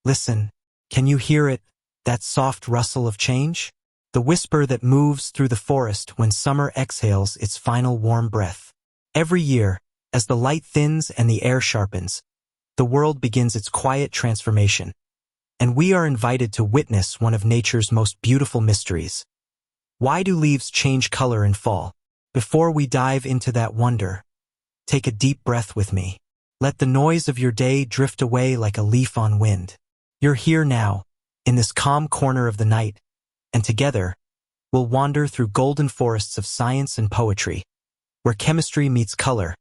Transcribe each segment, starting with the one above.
Listen, can you hear it, that soft rustle of change? The whisper that moves through the forest when summer exhales its final warm breath. Every year, as the light thins and the air sharpens, the world begins its quiet transformation, and we are invited to witness one of nature's most beautiful mysteries. Why do leaves change color in fall? Before we dive into that wonder, take a deep breath with me. Let the noise of your day drift away like a leaf on wind. You're here now, in this calm corner of the night, and together, we'll wander through golden forests of science and poetry, where chemistry meets color,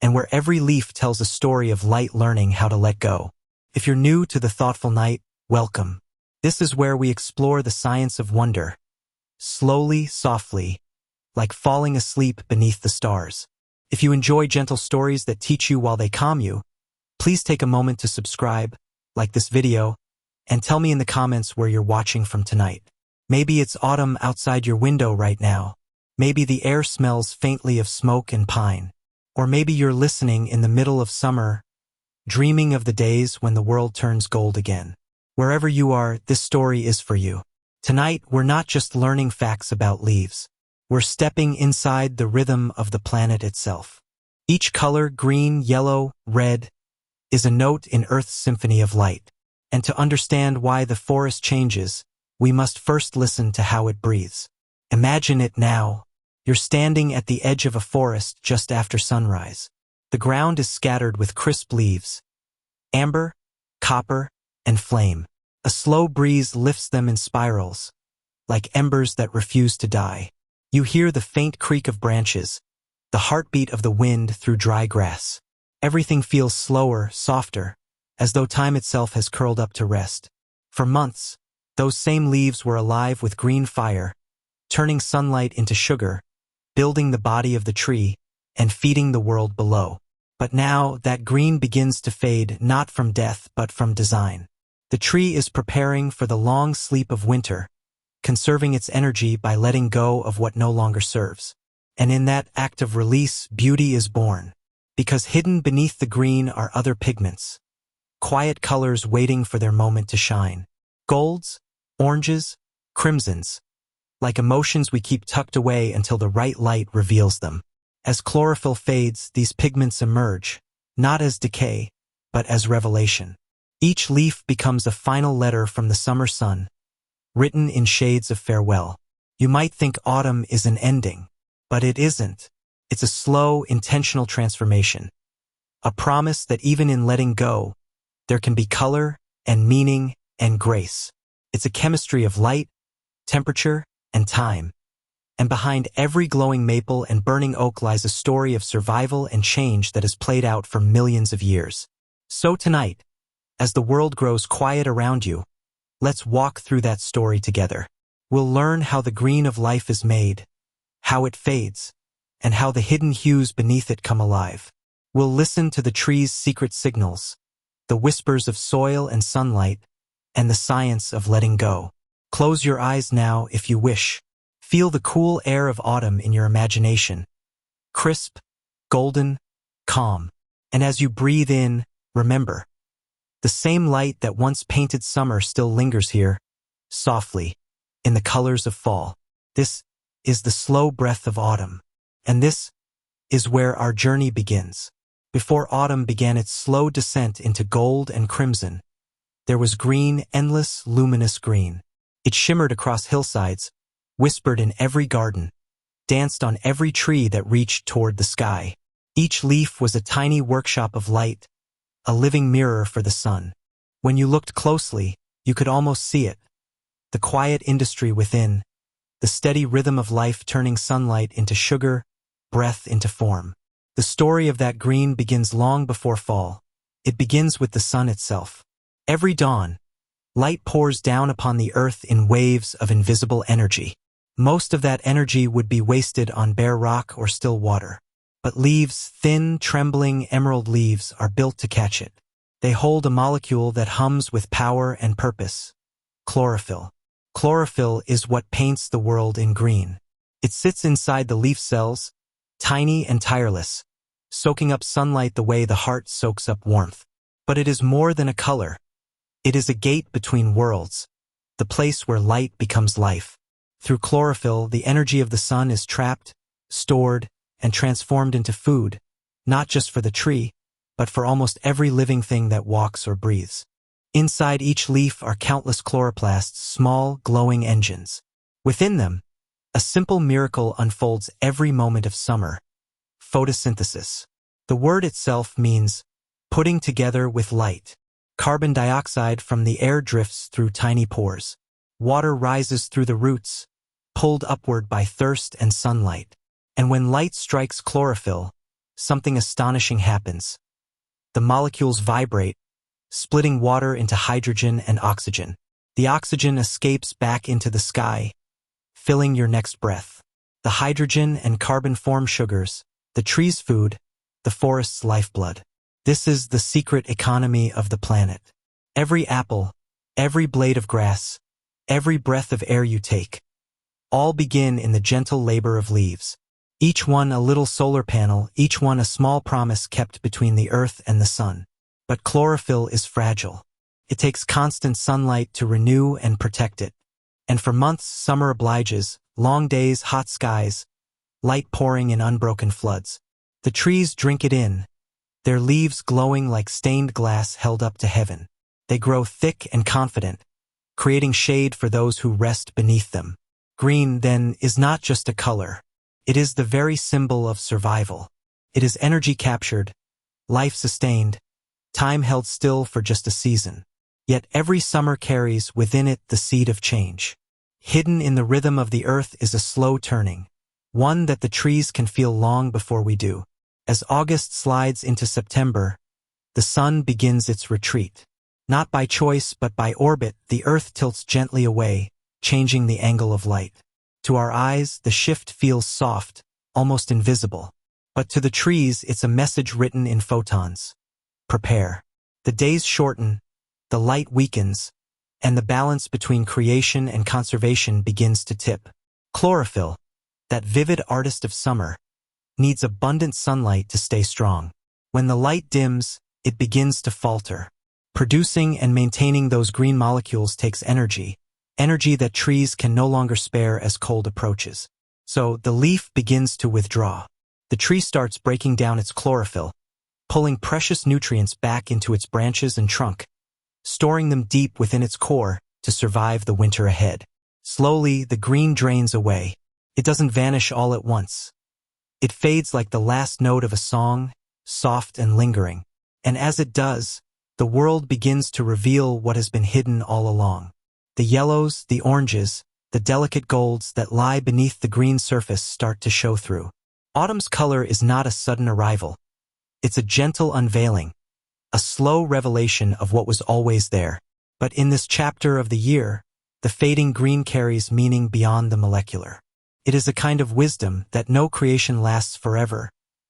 and where every leaf tells a story of light learning how to let go. If you're new to the Thoughtful Night, welcome. This is where we explore the science of wonder, slowly, softly, like falling asleep beneath the stars. If you enjoy gentle stories that teach you while they calm you, please take a moment to subscribe, like this video, and tell me in the comments where you're watching from tonight. Maybe it's autumn outside your window right now. Maybe the air smells faintly of smoke and pine. Or maybe you're listening in the middle of summer, dreaming of the days when the world turns gold again. Wherever you are, this story is for you. Tonight, we're not just learning facts about leaves. We're stepping inside the rhythm of the planet itself. Each color, green, yellow, red, is a note in Earth's symphony of light. And to understand why the forest changes, we must first listen to how it breathes. Imagine it now. You're standing at the edge of a forest just after sunrise. The ground is scattered with crisp leaves, amber, copper, and flame. A slow breeze lifts them in spirals, like embers that refuse to die. You hear the faint creak of branches, the heartbeat of the wind through dry grass. Everything feels slower, softer, as though time itself has curled up to rest. For months, those same leaves were alive with green fire, turning sunlight into sugar, building the body of the tree, and feeding the world below. But now, that green begins to fade, not from death, but from design. The tree is preparing for the long sleep of winter, conserving its energy by letting go of what no longer serves. And in that act of release, beauty is born. Because hidden beneath the green are other pigments, quiet colors waiting for their moment to shine. Golds, oranges, crimsons, like emotions we keep tucked away until the right light reveals them. As chlorophyll fades, these pigments emerge, not as decay, but as revelation. Each leaf becomes a final letter from the summer sun, written in shades of farewell. You might think autumn is an ending, but it isn't. It's a slow, intentional transformation. A promise that even in letting go, there can be color and meaning and grace. It's a chemistry of light, temperature, and time. And behind every glowing maple and burning oak lies a story of survival and change that has played out for millions of years. So tonight, as the world grows quiet around you, let's walk through that story together. We'll learn how the green of life is made, how it fades, and how the hidden hues beneath it come alive. We'll listen to the tree's secret signals, the whispers of soil and sunlight, and the science of letting go. Close your eyes now if you wish. Feel the cool air of autumn in your imagination. Crisp, golden, calm. And as you breathe in, remember, the same light that once painted summer still lingers here, softly, in the colors of fall. This is the slow breath of autumn. And this is where our journey begins. Before autumn began its slow descent into gold and crimson, there was green, endless, luminous green. It shimmered across hillsides, whispered in every garden, danced on every tree that reached toward the sky. Each leaf was a tiny workshop of light, a living mirror for the sun. When you looked closely, you could almost see it. The quiet industry within, the steady rhythm of life turning sunlight into sugar, breath into form. The story of that green begins long before fall. It begins with the sun itself. Every dawn, light pours down upon the earth in waves of invisible energy. Most of that energy would be wasted on bare rock or still water. But leaves, thin, trembling emerald leaves, are built to catch it. They hold a molecule that hums with power and purpose. Chlorophyll. Chlorophyll is what paints the world in green. It sits inside the leaf cells, tiny and tireless, soaking up sunlight the way the heart soaks up warmth. But it is more than a color. It is a gate between worlds, the place where light becomes life. Through chlorophyll, the energy of the sun is trapped, stored, and transformed into food, not just for the tree, but for almost every living thing that walks or breathes. Inside each leaf are countless chloroplasts, small, glowing engines. Within them, a simple miracle unfolds every moment of summer: photosynthesis. The word itself means putting together with light. Carbon dioxide from the air drifts through tiny pores. Water rises through the roots, pulled upward by thirst and sunlight. And when light strikes chlorophyll, something astonishing happens. The molecules vibrate, splitting water into hydrogen and oxygen. The oxygen escapes back into the sky, filling your next breath. The hydrogen and carbon form sugars, the tree's food, the forest's lifeblood. This is the secret economy of the planet. Every apple, every blade of grass, every breath of air you take, all begin in the gentle labor of leaves. Each one a little solar panel, each one a small promise kept between the earth and the sun. But chlorophyll is fragile. It takes constant sunlight to renew and protect it. And for months summer obliges, long days, hot skies, light pouring in unbroken floods. The trees drink it in, their leaves glowing like stained glass held up to heaven. They grow thick and confident, creating shade for those who rest beneath them. Green, then, is not just a color. It is the very symbol of survival. It is energy captured, life sustained, time held still for just a season. Yet every summer carries within it the seed of change. Hidden in the rhythm of the earth is a slow turning, one that the trees can feel long before we do. As August slides into September, the sun begins its retreat. Not by choice but by orbit, the earth tilts gently away, changing the angle of light. To our eyes, the shift feels soft, almost invisible. But to the trees, it's a message written in photons. Prepare. The days shorten, the light weakens, and the balance between creation and conservation begins to tip. Chlorophyll, that vivid artist of summer, needs abundant sunlight to stay strong. When the light dims, it begins to falter. Producing and maintaining those green molecules takes energy, energy that trees can no longer spare as cold approaches. So the leaf begins to withdraw. The tree starts breaking down its chlorophyll, pulling precious nutrients back into its branches and trunk, storing them deep within its core to survive the winter ahead. Slowly, the green drains away. It doesn't vanish all at once. It fades like the last note of a song, soft and lingering. And as it does, the world begins to reveal what has been hidden all along. The yellows, the oranges, the delicate golds that lie beneath the green surface start to show through. Autumn's color is not a sudden arrival. It's a gentle unveiling, a slow revelation of what was always there. But in this chapter of the year, the fading green carries meaning beyond the molecular. It is a kind of wisdom that no creation lasts forever,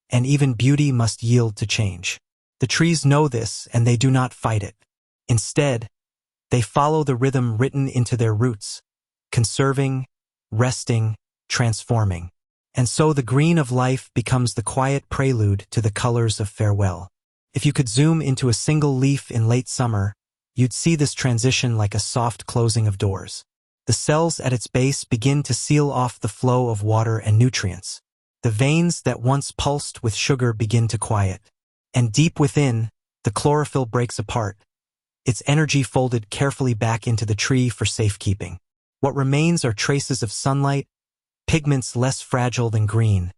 and even beauty must yield to change. The trees know this, and they do not fight it. Instead, they follow the rhythm written into their roots, conserving, resting, transforming. And so the green of life becomes the quiet prelude to the colors of farewell. If you could zoom into a single leaf in late summer, you'd see this transition like a soft closing of doors. The cells at its base begin to seal off the flow of water and nutrients. The veins that once pulsed with sugar begin to quiet. And deep within, the chlorophyll breaks apart, its energy folded carefully back into the tree for safekeeping. What remains are traces of sunlight, pigments less fragile than green,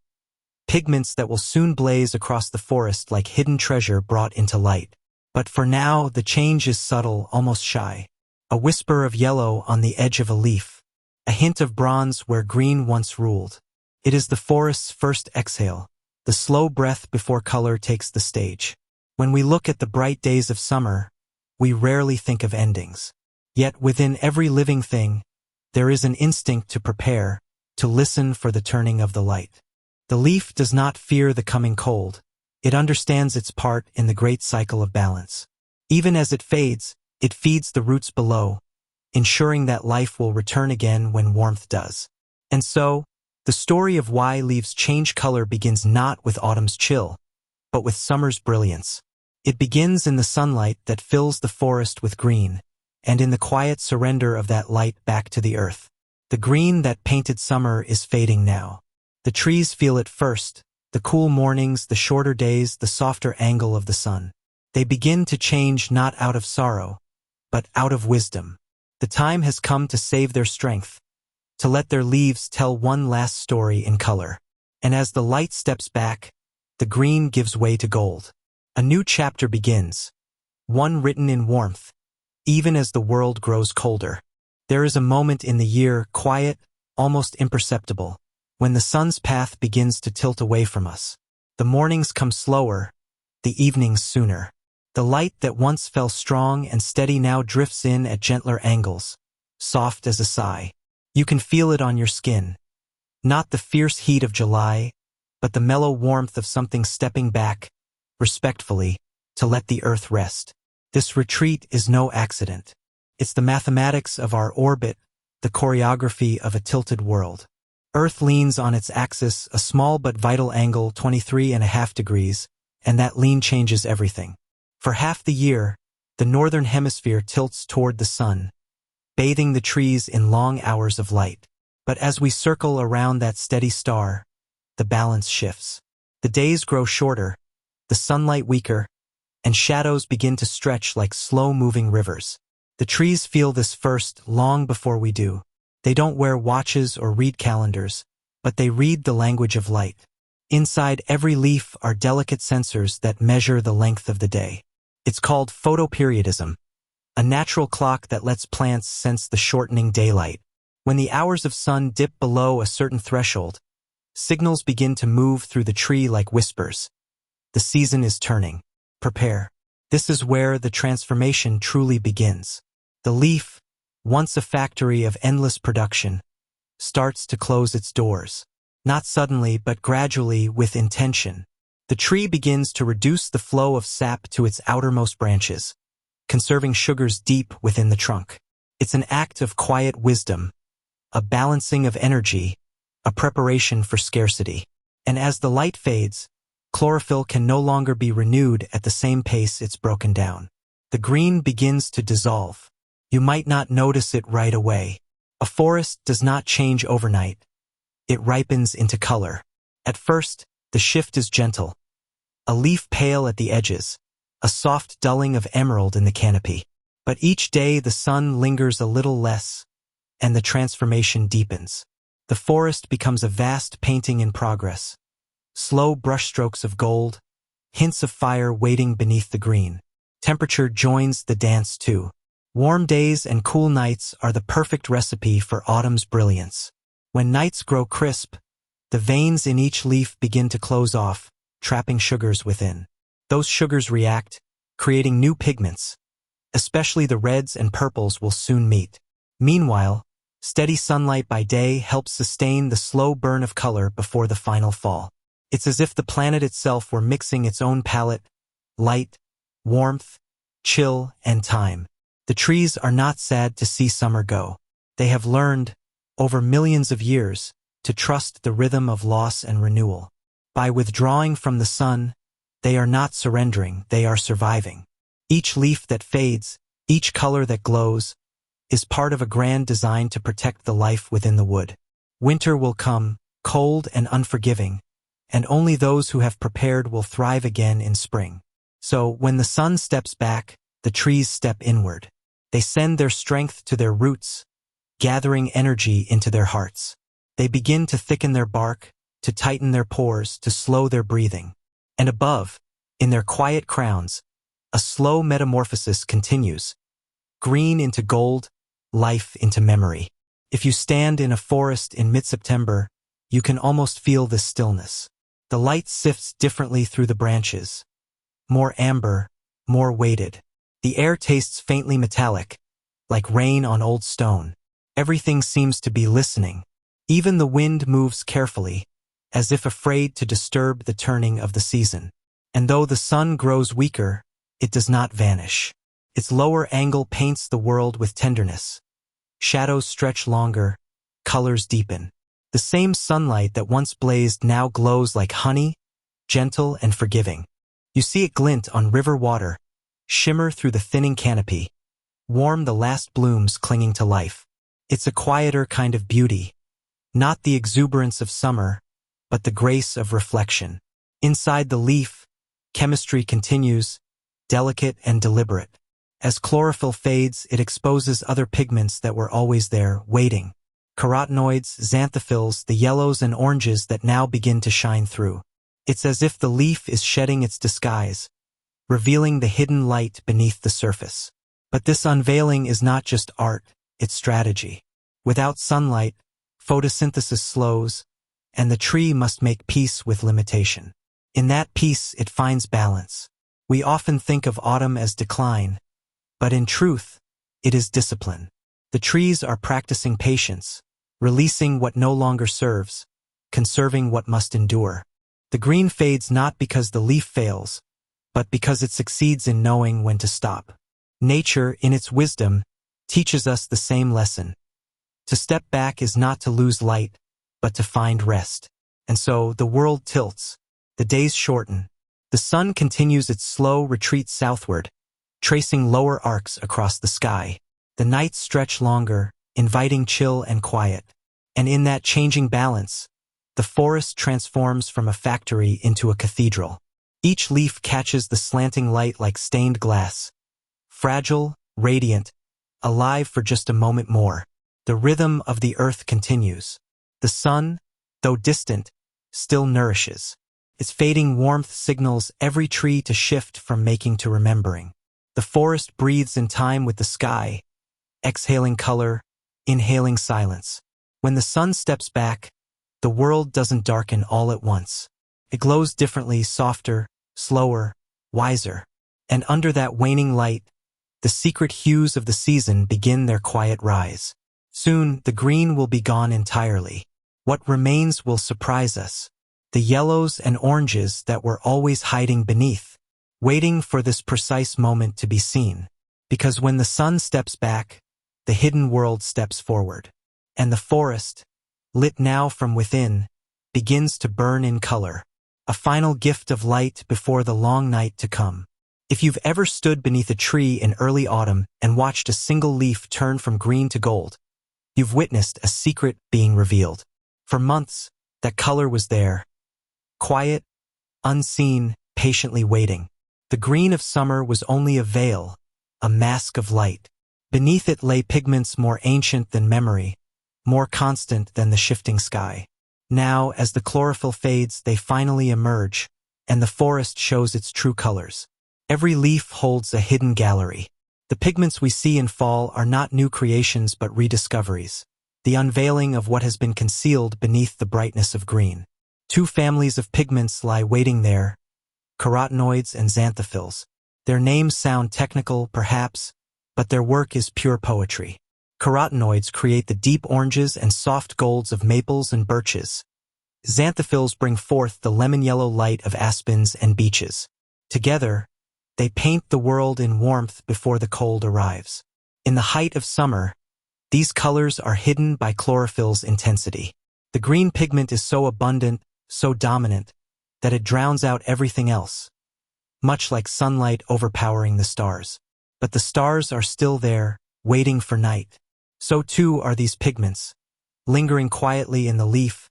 pigments that will soon blaze across the forest like hidden treasure brought into light. But for now, the change is subtle, almost shy. A whisper of yellow on the edge of a leaf, a hint of bronze where green once ruled. It is the forest's first exhale, the slow breath before color takes the stage. When we look at the bright days of summer, we rarely think of endings. Yet within every living thing, there is an instinct to prepare, to listen for the turning of the light. The leaf does not fear the coming cold. It understands its part in the great cycle of balance. Even as it fades, it feeds the roots below, ensuring that life will return again when warmth does. And so, the story of why leaves change color begins not with autumn's chill, but with summer's brilliance. It begins in the sunlight that fills the forest with green, and in the quiet surrender of that light back to the earth. The green that painted summer is fading now. The trees feel it first, the cool mornings, the shorter days, the softer angle of the sun. They begin to change not out of sorrow, but out of wisdom. The time has come to save their strength, to let their leaves tell one last story in color. And as the light steps back, the green gives way to gold. A new chapter begins, one written in warmth, even as the world grows colder. There is a moment in the year, quiet, almost imperceptible, when the sun's path begins to tilt away from us. The mornings come slower, the evenings sooner. The light that once fell strong and steady now drifts in at gentler angles, soft as a sigh. You can feel it on your skin. Not the fierce heat of July, but the mellow warmth of something stepping back, respectfully, to let the earth rest. This retreat is no accident. It's the mathematics of our orbit, the choreography of a tilted world. Earth leans on its axis, a small but vital angle, 23.5 degrees, and that lean changes everything. For half the year, the northern hemisphere tilts toward the sun, bathing the trees in long hours of light. But as we circle around that steady star, the balance shifts. The days grow shorter, the sunlight weaker, and shadows begin to stretch like slow-moving rivers. The trees feel this first, long before we do. They don't wear watches or read calendars, but they read the language of light. Inside every leaf are delicate sensors that measure the length of the day. It's called photoperiodism, a natural clock that lets plants sense the shortening daylight. When the hours of sun dip below a certain threshold, signals begin to move through the tree like whispers. The season is turning. Prepare. This is where the transformation truly begins. The leaf, once a factory of endless production, starts to close its doors. Not suddenly, but gradually, with intention. The tree begins to reduce the flow of sap to its outermost branches, conserving sugars deep within the trunk. It's an act of quiet wisdom, a balancing of energy, a preparation for scarcity. And as the light fades, chlorophyll can no longer be renewed at the same pace it's broken down. The green begins to dissolve. You might not notice it right away. A forest does not change overnight. It ripens into color. At first, the shift is gentle. A leaf pale at the edges, a soft dulling of emerald in the canopy. But each day the sun lingers a little less, and the transformation deepens. The forest becomes a vast painting in progress. Slow brushstrokes of gold, hints of fire waiting beneath the green. Temperature joins the dance too. Warm days and cool nights are the perfect recipe for autumn's brilliance. When nights grow crisp, the veins in each leaf begin to close off, trapping sugars within. Those sugars react, creating new pigments. Especially the reds and purples will soon meet. Meanwhile, steady sunlight by day helps sustain the slow burn of color before the final fall. It's as if the planet itself were mixing its own palette, light, warmth, chill, and time. The trees are not sad to see summer go. They have learned, over millions of years, to trust the rhythm of loss and renewal. By withdrawing from the sun, they are not surrendering, they are surviving. Each leaf that fades, each color that glows, is part of a grand design to protect the life within the wood. Winter will come, cold and unforgiving, and only those who have prepared will thrive again in spring. So, when the sun steps back, the trees step inward. They send their strength to their roots, gathering energy into their hearts. They begin to thicken their bark, to tighten their pores, to slow their breathing. And above, in their quiet crowns, a slow metamorphosis continues. Green into gold, life into memory. If you stand in a forest in mid-September, you can almost feel this stillness. The light sifts differently through the branches. More amber, more weighted. The air tastes faintly metallic, like rain on old stone. Everything seems to be listening. Even the wind moves carefully, as if afraid to disturb the turning of the season. And though the sun grows weaker, it does not vanish. Its lower angle paints the world with tenderness. Shadows stretch longer, colors deepen. The same sunlight that once blazed now glows like honey, gentle and forgiving. You see it glint on river water, shimmer through the thinning canopy, warm the last blooms clinging to life. It's a quieter kind of beauty, not the exuberance of summer, but the grace of reflection. Inside the leaf, chemistry continues, delicate and deliberate. As chlorophyll fades, it exposes other pigments that were always there, waiting. Carotenoids, xanthophylls, the yellows and oranges that now begin to shine through. It's as if the leaf is shedding its disguise, revealing the hidden light beneath the surface. But this unveiling is not just art, it's strategy. Without sunlight, photosynthesis slows, and the tree must make peace with limitation. In that peace, it finds balance. We often think of autumn as decline, but in truth, it is discipline. The trees are practicing patience, releasing what no longer serves, conserving what must endure. The green fades not because the leaf fails, but because it succeeds in knowing when to stop. Nature, in its wisdom, teaches us the same lesson. To step back is not to lose light, but to find rest. And so, the world tilts. The days shorten. The sun continues its slow retreat southward, tracing lower arcs across the sky. The nights stretch longer, inviting chill and quiet. And in that changing balance, the forest transforms from a factory into a cathedral. Each leaf catches the slanting light like stained glass. Fragile, radiant, alive for just a moment more. The rhythm of the earth continues. The sun, though distant, still nourishes. Its fading warmth signals every tree to shift from making to remembering. The forest breathes in time with the sky, exhaling color, inhaling silence. When the sun steps back, the world doesn't darken all at once. It glows differently, softer, slower, wiser. And under that waning light, the secret hues of the season begin their quiet rise. Soon, the green will be gone entirely. What remains will surprise us. The yellows and oranges that were always hiding beneath, waiting for this precise moment to be seen. Because when the sun steps back, the hidden world steps forward. And the forest, lit now from within, begins to burn in color. A final gift of light before the long night to come. If you've ever stood beneath a tree in early autumn and watched a single leaf turn from green to gold, you've witnessed a secret being revealed. For months, that color was there. Quiet, unseen, patiently waiting. The green of summer was only a veil, a mask of light. Beneath it lay pigments more ancient than memory, more constant than the shifting sky. Now, as the chlorophyll fades, they finally emerge, and the forest shows its true colors. Every leaf holds a hidden gallery. The pigments we see in fall are not new creations but rediscoveries, the unveiling of what has been concealed beneath the brightness of green. Two families of pigments lie waiting there, carotenoids and xanthophylls. Their names sound technical, perhaps, but their work is pure poetry. Carotenoids create the deep oranges and soft golds of maples and birches. Xanthophylls bring forth the lemon-yellow light of aspens and beeches. Together, they paint the world in warmth before the cold arrives. In the height of summer, these colors are hidden by chlorophyll's intensity. The green pigment is so abundant, so dominant, that it drowns out everything else, much like sunlight overpowering the stars. But the stars are still there, waiting for night. So too are these pigments, lingering quietly in the leaf,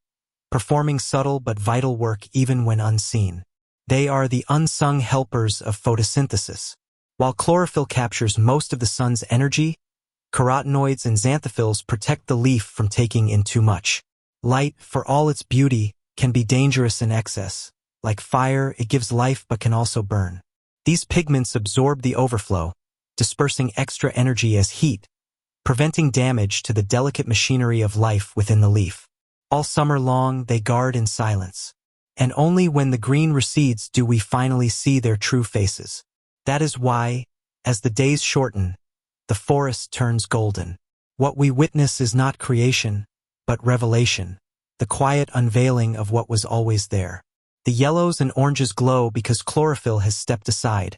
performing subtle but vital work even when unseen. They are the unsung helpers of photosynthesis. While chlorophyll captures most of the sun's energy, carotenoids and xanthophylls protect the leaf from taking in too much. Light, for all its beauty, can be dangerous in excess. Like fire, it gives life but can also burn. These pigments absorb the overflow, dispersing extra energy as heat, preventing damage to the delicate machinery of life within the leaf. All summer long, they guard in silence. And only when the green recedes do we finally see their true faces. That is why, as the days shorten, the forest turns golden. What we witness is not creation, but revelation, the quiet unveiling of what was always there. The yellows and oranges glow because chlorophyll has stepped aside,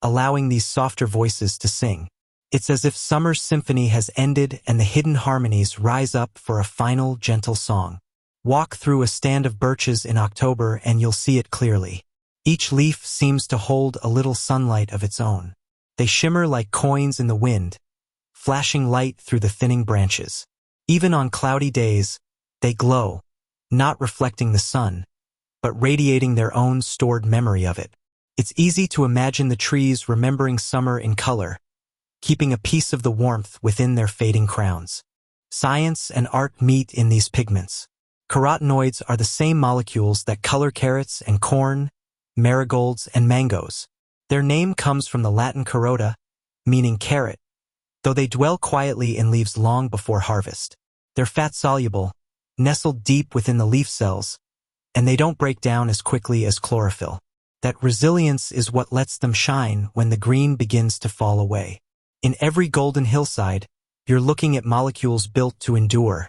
allowing these softer voices to sing. It's as if summer's symphony has ended and the hidden harmonies rise up for a final gentle song. Walk through a stand of birches in October and you'll see it clearly. Each leaf seems to hold a little sunlight of its own. They shimmer like coins in the wind, flashing light through the thinning branches. Even on cloudy days, they glow, not reflecting the sun, but radiating their own stored memory of it. It's easy to imagine the trees remembering summer in color, keeping a piece of the warmth within their fading crowns. Science and art meet in these pigments. Carotenoids are the same molecules that color carrots and corn, marigolds and mangoes. Their name comes from the Latin carota, meaning carrot, though they dwell quietly in leaves long before harvest. They're fat-soluble, nestled deep within the leaf cells, and they don't break down as quickly as chlorophyll. That resilience is what lets them shine when the green begins to fall away. In every golden hillside, you're looking at molecules built to endure,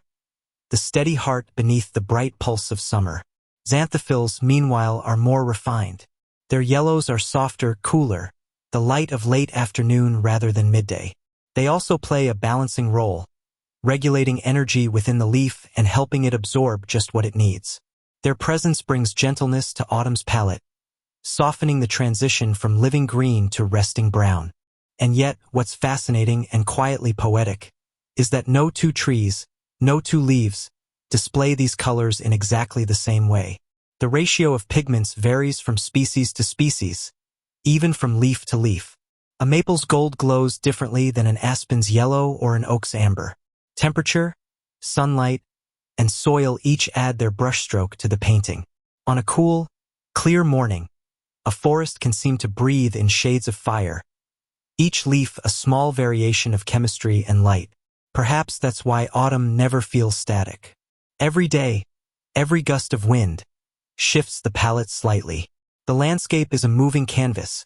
the steady heart beneath the bright pulse of summer. Xanthophylls, meanwhile, are more refined. Their yellows are softer, cooler, the light of late afternoon rather than midday. They also play a balancing role, regulating energy within the leaf and helping it absorb just what it needs. Their presence brings gentleness to autumn's palette, softening the transition from living green to resting brown. And yet, what's fascinating and quietly poetic is that no two trees, no two leaves, display these colors in exactly the same way. The ratio of pigments varies from species to species, even from leaf to leaf. A maple's gold glows differently than an aspen's yellow or an oak's amber. Temperature, sunlight, and soil each add their brushstroke to the painting. On a cool, clear morning, a forest can seem to breathe in shades of fire, each leaf a small variation of chemistry and light. Perhaps that's why autumn never feels static. Every day, every gust of wind, shifts the palette slightly. The landscape is a moving canvas,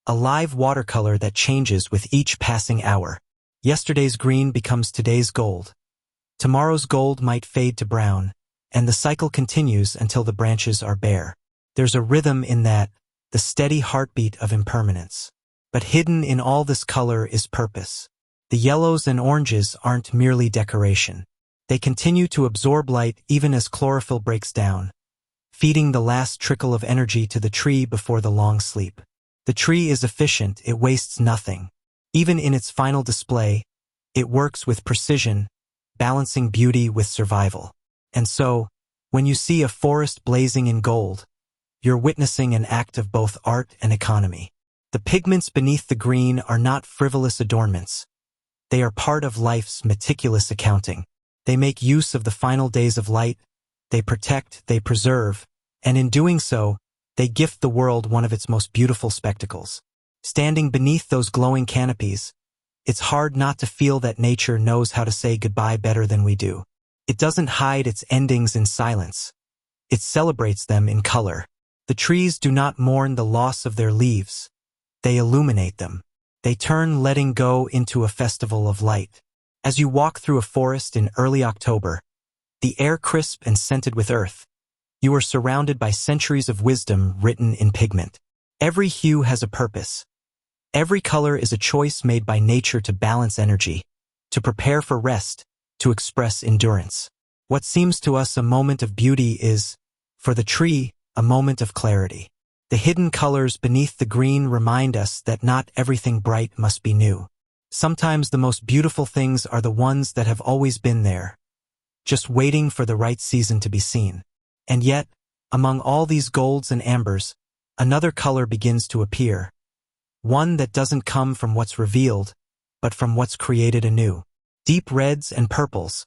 a live watercolor that changes with each passing hour. Yesterday's green becomes today's gold. Tomorrow's gold might fade to brown, and the cycle continues until the branches are bare. There's a rhythm in that, the steady heartbeat of impermanence. But hidden in all this color is purpose. The yellows and oranges aren't merely decoration. They continue to absorb light even as chlorophyll breaks down, feeding the last trickle of energy to the tree before the long sleep. The tree is efficient, it wastes nothing. Even in its final display, it works with precision, balancing beauty with survival. And so, when you see a forest blazing in gold, you're witnessing an act of both art and economy. The pigments beneath the green are not frivolous adornments. They are part of life's meticulous accounting. They make use of the final days of light, they protect, they preserve, and in doing so, they gift the world one of its most beautiful spectacles. Standing beneath those glowing canopies, it's hard not to feel that nature knows how to say goodbye better than we do. It doesn't hide its endings in silence. It celebrates them in color. The trees do not mourn the loss of their leaves. They illuminate them. They turn letting go into a festival of light. As you walk through a forest in early October, the air crisp and scented with earth, you are surrounded by centuries of wisdom written in pigment. Every hue has a purpose. Every color is a choice made by nature to balance energy, to prepare for rest, to express endurance. What seems to us a moment of beauty is, for the tree, a moment of clarity. The hidden colors beneath the green remind us that not everything bright must be new. Sometimes the most beautiful things are the ones that have always been there, just waiting for the right season to be seen. And yet, among all these golds and ambers, another color begins to appear. One that doesn't come from what's revealed, but from what's created anew. Deep reds and purples,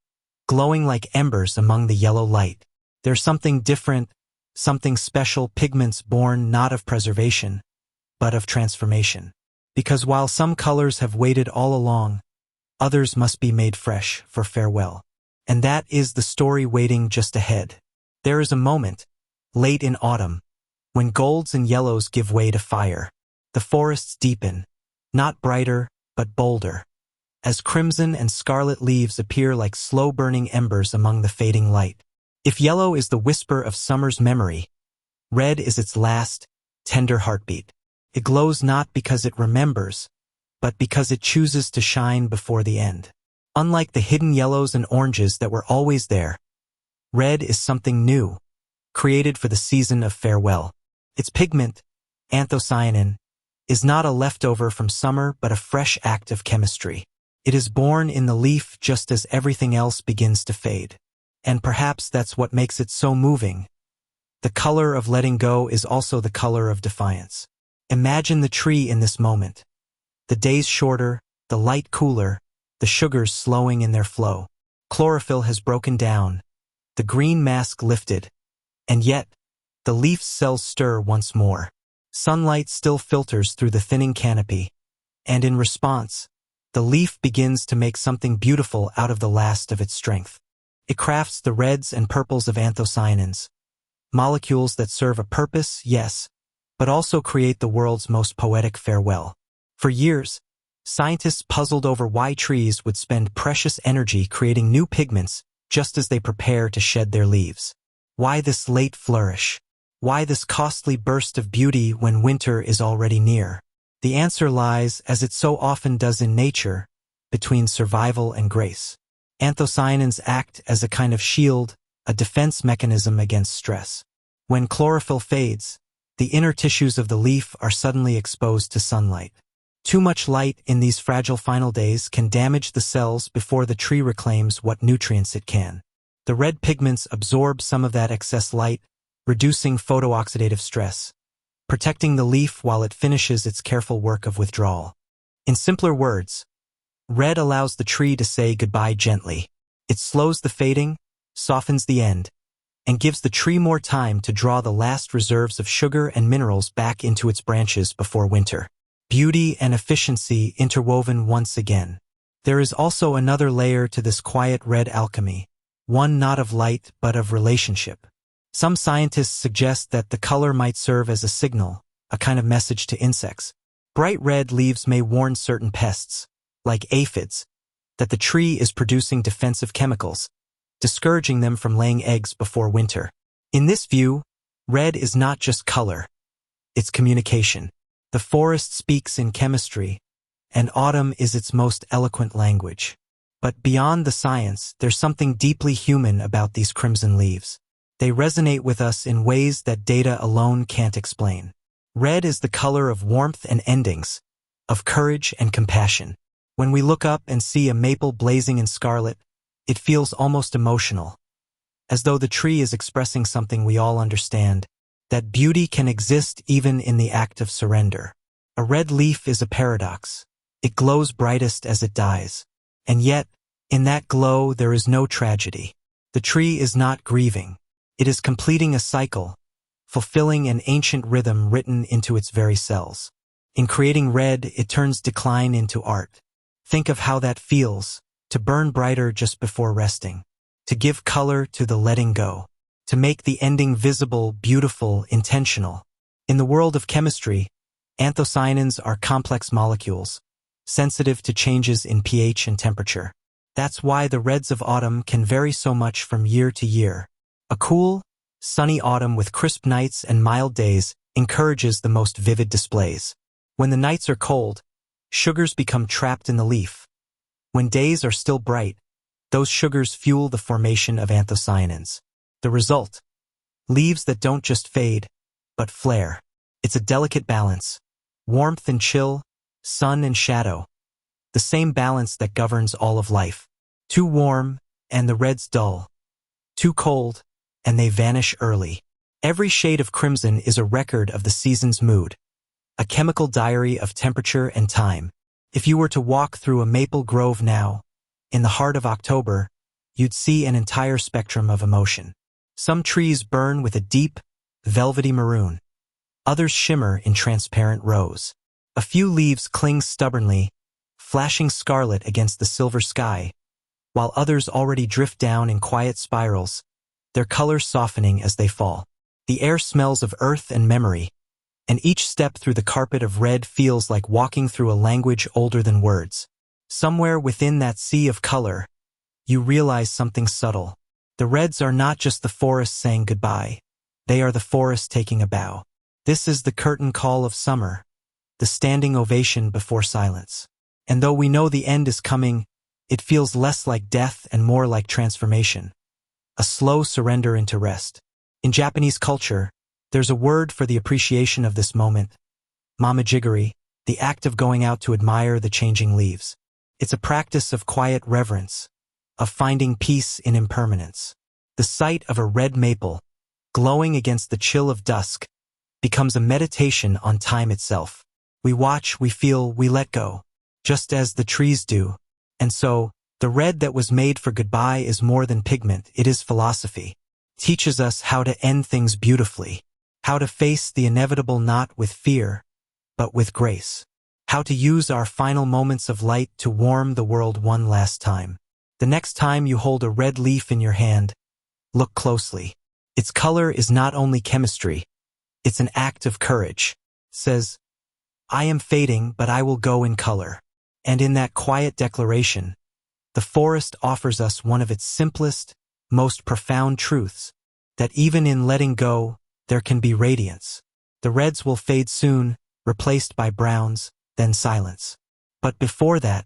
glowing like embers among the yellow light. There's something different, something special, pigments born not of preservation, but of transformation. Because while some colors have waited all along, others must be made fresh for farewell. And that is the story waiting just ahead. There is a moment, late in autumn, when golds and yellows give way to fire. The forests deepen, not brighter, but bolder, as crimson and scarlet leaves appear like slow-burning embers among the fading light. If yellow is the whisper of summer's memory, red is its last, tender heartbeat. It glows not because it remembers, but because it chooses to shine before the end. Unlike the hidden yellows and oranges that were always there, red is something new, created for the season of farewell. Its pigment, anthocyanin, is not a leftover from summer but a fresh act of chemistry. It is born in the leaf just as everything else begins to fade. And perhaps that's what makes it so moving. The color of letting go is also the color of defiance. Imagine the tree in this moment. The days shorter, the light cooler, the sugars slowing in their flow. Chlorophyll has broken down, the green mask lifted, and yet, the leaf's cells stir once more. Sunlight still filters through the thinning canopy, and in response, the leaf begins to make something beautiful out of the last of its strength. It crafts the reds and purples of anthocyanins, molecules that serve a purpose, yes, but also create the world's most poetic farewell. For years, scientists puzzled over why trees would spend precious energy creating new pigments just as they prepare to shed their leaves. Why this late flourish? Why this costly burst of beauty when winter is already near? The answer lies, as it so often does in nature, between survival and grace. Anthocyanins act as a kind of shield, a defense mechanism against stress. When chlorophyll fades, the inner tissues of the leaf are suddenly exposed to sunlight. Too much light in these fragile final days can damage the cells before the tree reclaims what nutrients it can. The red pigments absorb some of that excess light, reducing photooxidative stress, protecting the leaf while it finishes its careful work of withdrawal. In simpler words, red allows the tree to say goodbye gently. It slows the fading, softens the end, and gives the tree more time to draw the last reserves of sugar and minerals back into its branches before winter. Beauty and efficiency interwoven once again. There is also another layer to this quiet red alchemy, one not of light but of relationship. Some scientists suggest that the color might serve as a signal, a kind of message to insects. Bright red leaves may warn certain pests, like aphids, that the tree is producing defensive chemicals, discouraging them from laying eggs before winter. In this view, red is not just color, it's communication. The forest speaks in chemistry, and autumn is its most eloquent language. But beyond the science, there's something deeply human about these crimson leaves. They resonate with us in ways that data alone can't explain. Red is the color of warmth and endings, of courage and compassion. When we look up and see a maple blazing in scarlet, it feels almost emotional, as though the tree is expressing something we all understand, that beauty can exist even in the act of surrender. A red leaf is a paradox. It glows brightest as it dies. And yet, in that glow there is no tragedy. The tree is not grieving. It is completing a cycle, fulfilling an ancient rhythm written into its very cells. In creating red, it turns decline into art. Think of how that feels, to burn brighter just before resting, to give color to the letting go, to make the ending visible, beautiful, intentional. In the world of chemistry, anthocyanins are complex molecules, sensitive to changes in pH and temperature. That's why the reds of autumn can vary so much from year to year. A cool, sunny autumn with crisp nights and mild days encourages the most vivid displays. When the nights are cold, sugars become trapped in the leaf. When days are still bright, those sugars fuel the formation of anthocyanins. The result? Leaves that don't just fade, but flare. It's a delicate balance. Warmth and chill, sun and shadow. The same balance that governs all of life. Too warm, and the reds dull. Too cold, and they vanish early. Every shade of crimson is a record of the season's mood, a chemical diary of temperature and time. If you were to walk through a maple grove now, in the heart of October, you'd see an entire spectrum of emotion. Some trees burn with a deep, velvety maroon. Others shimmer in transparent rose. A few leaves cling stubbornly, flashing scarlet against the silver sky, while others already drift down in quiet spirals, their colors softening as they fall. The air smells of earth and memory, and each step through the carpet of red feels like walking through a language older than words. Somewhere within that sea of color, you realize something subtle. The reds are not just the forest saying goodbye. They are the forest taking a bow. This is the curtain call of summer, the standing ovation before silence. And though we know the end is coming, it feels less like death and more like transformation. A slow surrender into rest. In Japanese culture, there's a word for the appreciation of this moment, mamajigiri, the act of going out to admire the changing leaves. It's a practice of quiet reverence, of finding peace in impermanence. The sight of a red maple, glowing against the chill of dusk, becomes a meditation on time itself. We watch, we feel, we let go, just as the trees do. And so, the red that was made for goodbye is more than pigment, it is philosophy. It teaches us how to end things beautifully, how to face the inevitable not with fear, but with grace, how to use our final moments of light to warm the world one last time. The next time you hold a red leaf in your hand, look closely. Its color is not only chemistry, it's an act of courage. It says, I am fading, but I will go in color. And in that quiet declaration, the forest offers us one of its simplest, most profound truths, that even in letting go, there can be radiance. The reds will fade soon, replaced by browns, then silence. But before that,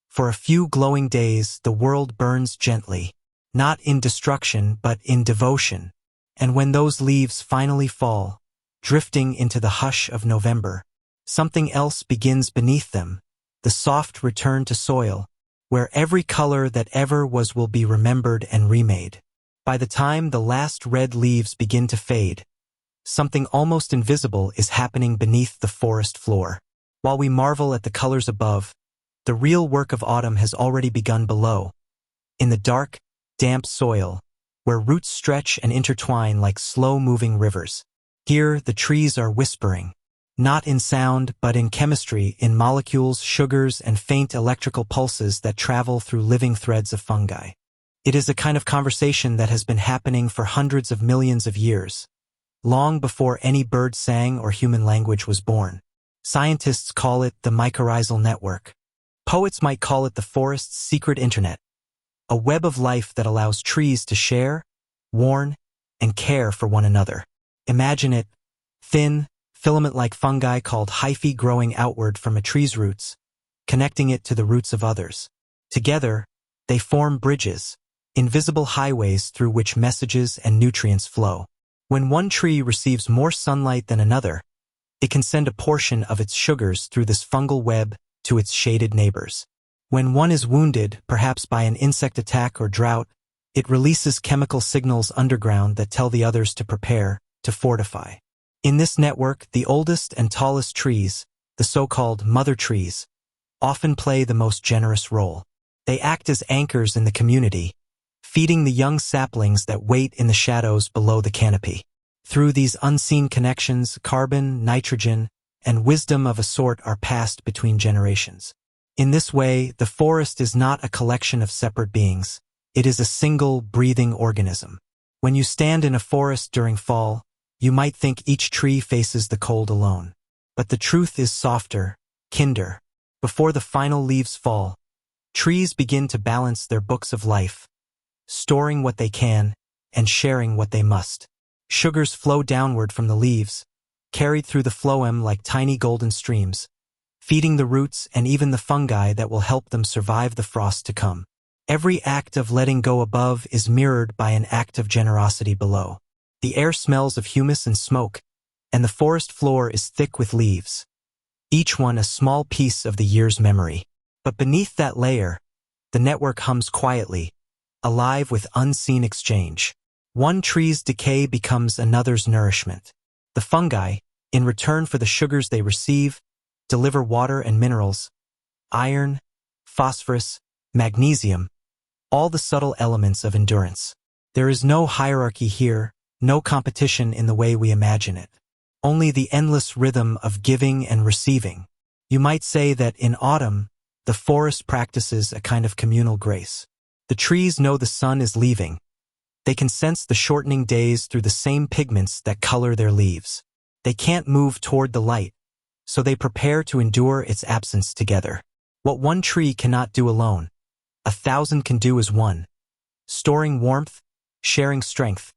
for a few glowing days, the world burns gently, not in destruction, but in devotion. And when those leaves finally fall, drifting into the hush of November, something else begins beneath them, the soft return to soil, where every color that ever was will be remembered and remade. By the time the last red leaves begin to fade, something almost invisible is happening beneath the forest floor. While we marvel at the colors above, the real work of autumn has already begun below, in the dark, damp soil, where roots stretch and intertwine like slow-moving rivers. Here, the trees are whispering, not in sound, but in chemistry, in molecules, sugars, and faint electrical pulses that travel through living threads of fungi. It is a kind of conversation that has been happening for hundreds of millions of years, long before any bird sang or human language was born. Scientists call it the mycorrhizal network. Poets might call it the forest's secret internet, a web of life that allows trees to share, warn, and care for one another. Imagine it, thin, filament-like fungi called hyphae growing outward from a tree's roots, connecting it to the roots of others. Together, they form bridges, invisible highways through which messages and nutrients flow. When one tree receives more sunlight than another, it can send a portion of its sugars through this fungal web to its shaded neighbors. When one is wounded, perhaps by an insect attack or drought, it releases chemical signals underground that tell the others to prepare, to fortify. In this network, the oldest and tallest trees, the so-called mother trees, often play the most generous role. They act as anchors in the community, feeding the young saplings that wait in the shadows below the canopy. Through these unseen connections, carbon, nitrogen, and wisdom of a sort are passed between generations. In this way, the forest is not a collection of separate beings. It is a single, breathing organism. When you stand in a forest during fall, you might think each tree faces the cold alone. But the truth is softer, kinder. Before the final leaves fall, trees begin to balance their books of life, storing what they can and sharing what they must. Sugars flow downward from the leaves, carried through the phloem like tiny golden streams, feeding the roots and even the fungi that will help them survive the frost to come. Every act of letting go above is mirrored by an act of generosity below. The air smells of humus and smoke, and the forest floor is thick with leaves, each one a small piece of the year's memory. But beneath that layer, the network hums quietly, alive with unseen exchange. One tree's decay becomes another's nourishment. The fungi, in return for the sugars they receive, deliver water and minerals, iron, phosphorus, magnesium, all the subtle elements of endurance. There is no hierarchy here, no competition in the way we imagine it. Only the endless rhythm of giving and receiving. You might say that in autumn, the forest practices a kind of communal grace. The trees know the sun is leaving. They can sense the shortening days through the same pigments that color their leaves. They can't move toward the light, so they prepare to endure its absence together. What one tree cannot do alone, 1,000 can do as one, storing warmth, sharing strength,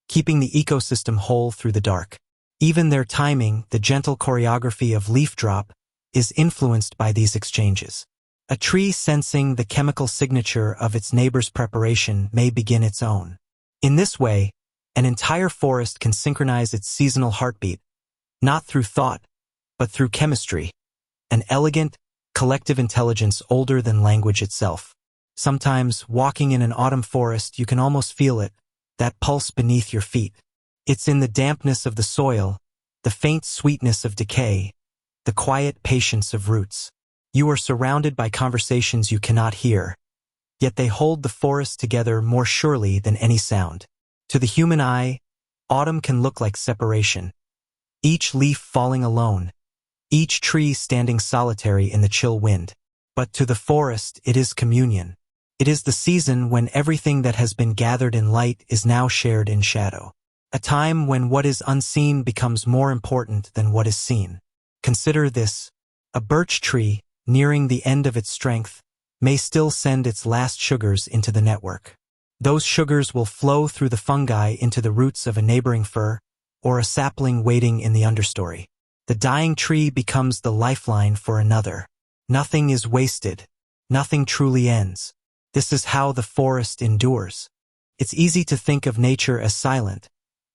keeping the ecosystem whole through the dark. Even their timing, the gentle choreography of leaf drop, is influenced by these exchanges. A tree sensing the chemical signature of its neighbor's preparation may begin its own. In this way, an entire forest can synchronize its seasonal heartbeat, not through thought, but through chemistry, an elegant, collective intelligence older than language itself. Sometimes, walking in an autumn forest, you can almost feel it, that pulse beneath your feet. It's in the dampness of the soil, the faint sweetness of decay, the quiet patience of roots. You are surrounded by conversations you cannot hear, yet they hold the forest together more surely than any sound. To the human eye, autumn can look like separation. Each leaf falling alone, each tree standing solitary in the chill wind. But to the forest, it is communion. It is the season when everything that has been gathered in light is now shared in shadow. A time when what is unseen becomes more important than what is seen. Consider this. A birch tree, nearing the end of its strength, may still send its last sugars into the network. Those sugars will flow through the fungi into the roots of a neighboring fir, or a sapling waiting in the understory. The dying tree becomes the lifeline for another. Nothing is wasted. Nothing truly ends. This is how the forest endures. It's easy to think of nature as silent,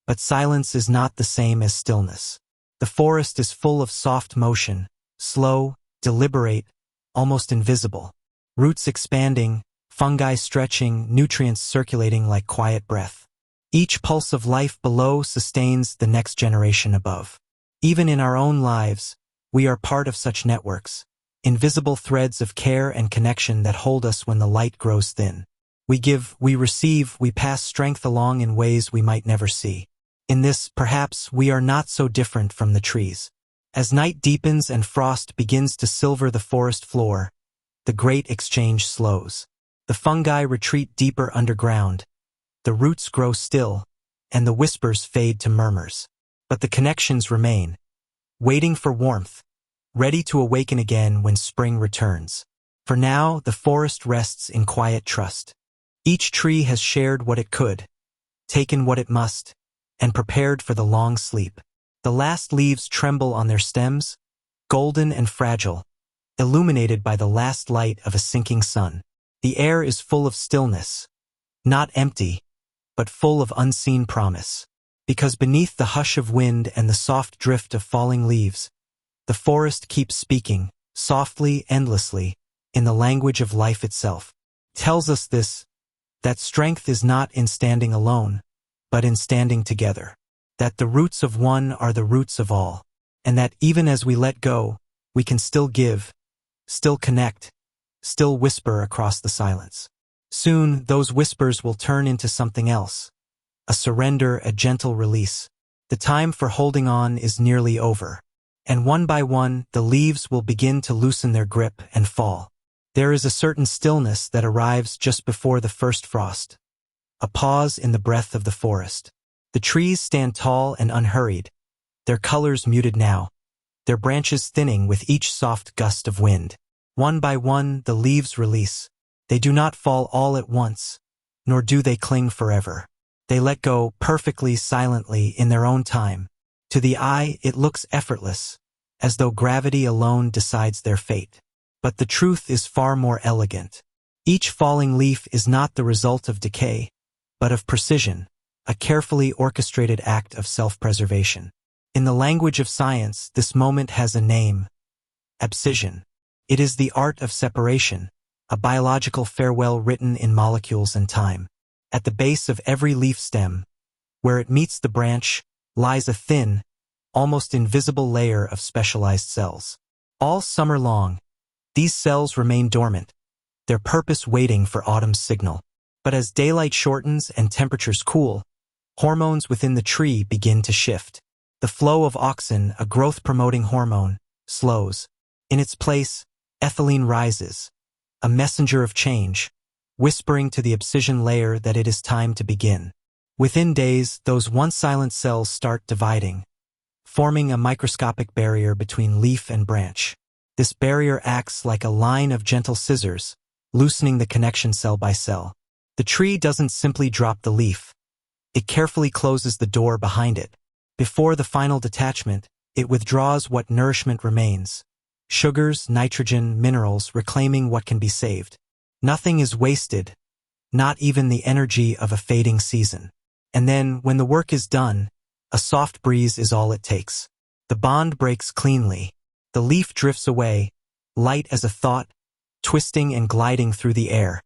but silence is not the same as stillness. The forest is full of soft motion, slow, deliberate, almost invisible. Roots expanding, fungi stretching, nutrients circulating like quiet breath. Each pulse of life below sustains the next generation above. Even in our own lives, we are part of such networks, invisible threads of care and connection that hold us when the light grows thin. We give, we receive, we pass strength along in ways we might never see. In this, perhaps, we are not so different from the trees. As night deepens and frost begins to silver the forest floor, the great exchange slows. The fungi retreat deeper underground, the roots grow still, and the whispers fade to murmurs. But the connections remain, waiting for warmth, ready to awaken again when spring returns. For now, the forest rests in quiet trust. Each tree has shared what it could, taken what it must, and prepared for the long sleep. The last leaves tremble on their stems, golden and fragile, illuminated by the last light of a sinking sun. The air is full of stillness, not empty, but full of unseen promise. Because beneath the hush of wind and the soft drift of falling leaves, the forest keeps speaking, softly, endlessly, in the language of life itself. It tells us this, that strength is not in standing alone, but in standing together. That the roots of one are the roots of all, and that even as we let go, we can still give, still connect, still whisper across the silence. Soon, those whispers will turn into something else, a surrender, a gentle release. The time for holding on is nearly over, and one by one, the leaves will begin to loosen their grip and fall. There is a certain stillness that arrives just before the first frost, a pause in the breath of the forest. The trees stand tall and unhurried, their colors muted now, their branches thinning with each soft gust of wind. One by one, the leaves release. They do not fall all at once, nor do they cling forever. They let go perfectly, silently, in their own time. To the eye, it looks effortless, as though gravity alone decides their fate. But the truth is far more elegant. Each falling leaf is not the result of decay, but of precision, a carefully orchestrated act of self-preservation. In the language of science, this moment has a name: abscission. It is the art of separation, a biological farewell written in molecules and time. At the base of every leaf stem, where it meets the branch, lies a thin, almost invisible layer of specialized cells. All summer long, these cells remain dormant, their purpose waiting for autumn's signal. But as daylight shortens and temperatures cool, hormones within the tree begin to shift. The flow of auxin, a growth-promoting hormone, slows. In its place, ethylene rises, a messenger of change, whispering to the abscission layer that it is time to begin. Within days, those once silent cells start dividing, forming a microscopic barrier between leaf and branch. This barrier acts like a line of gentle scissors, loosening the connection cell by cell. The tree doesn't simply drop the leaf. It carefully closes the door behind it. Before the final detachment, it withdraws what nourishment remains: sugars, nitrogen, minerals, reclaiming what can be saved. Nothing is wasted, not even the energy of a fading season. And then, when the work is done, a soft breeze is all it takes. The bond breaks cleanly. The leaf drifts away, light as a thought, twisting and gliding through the air,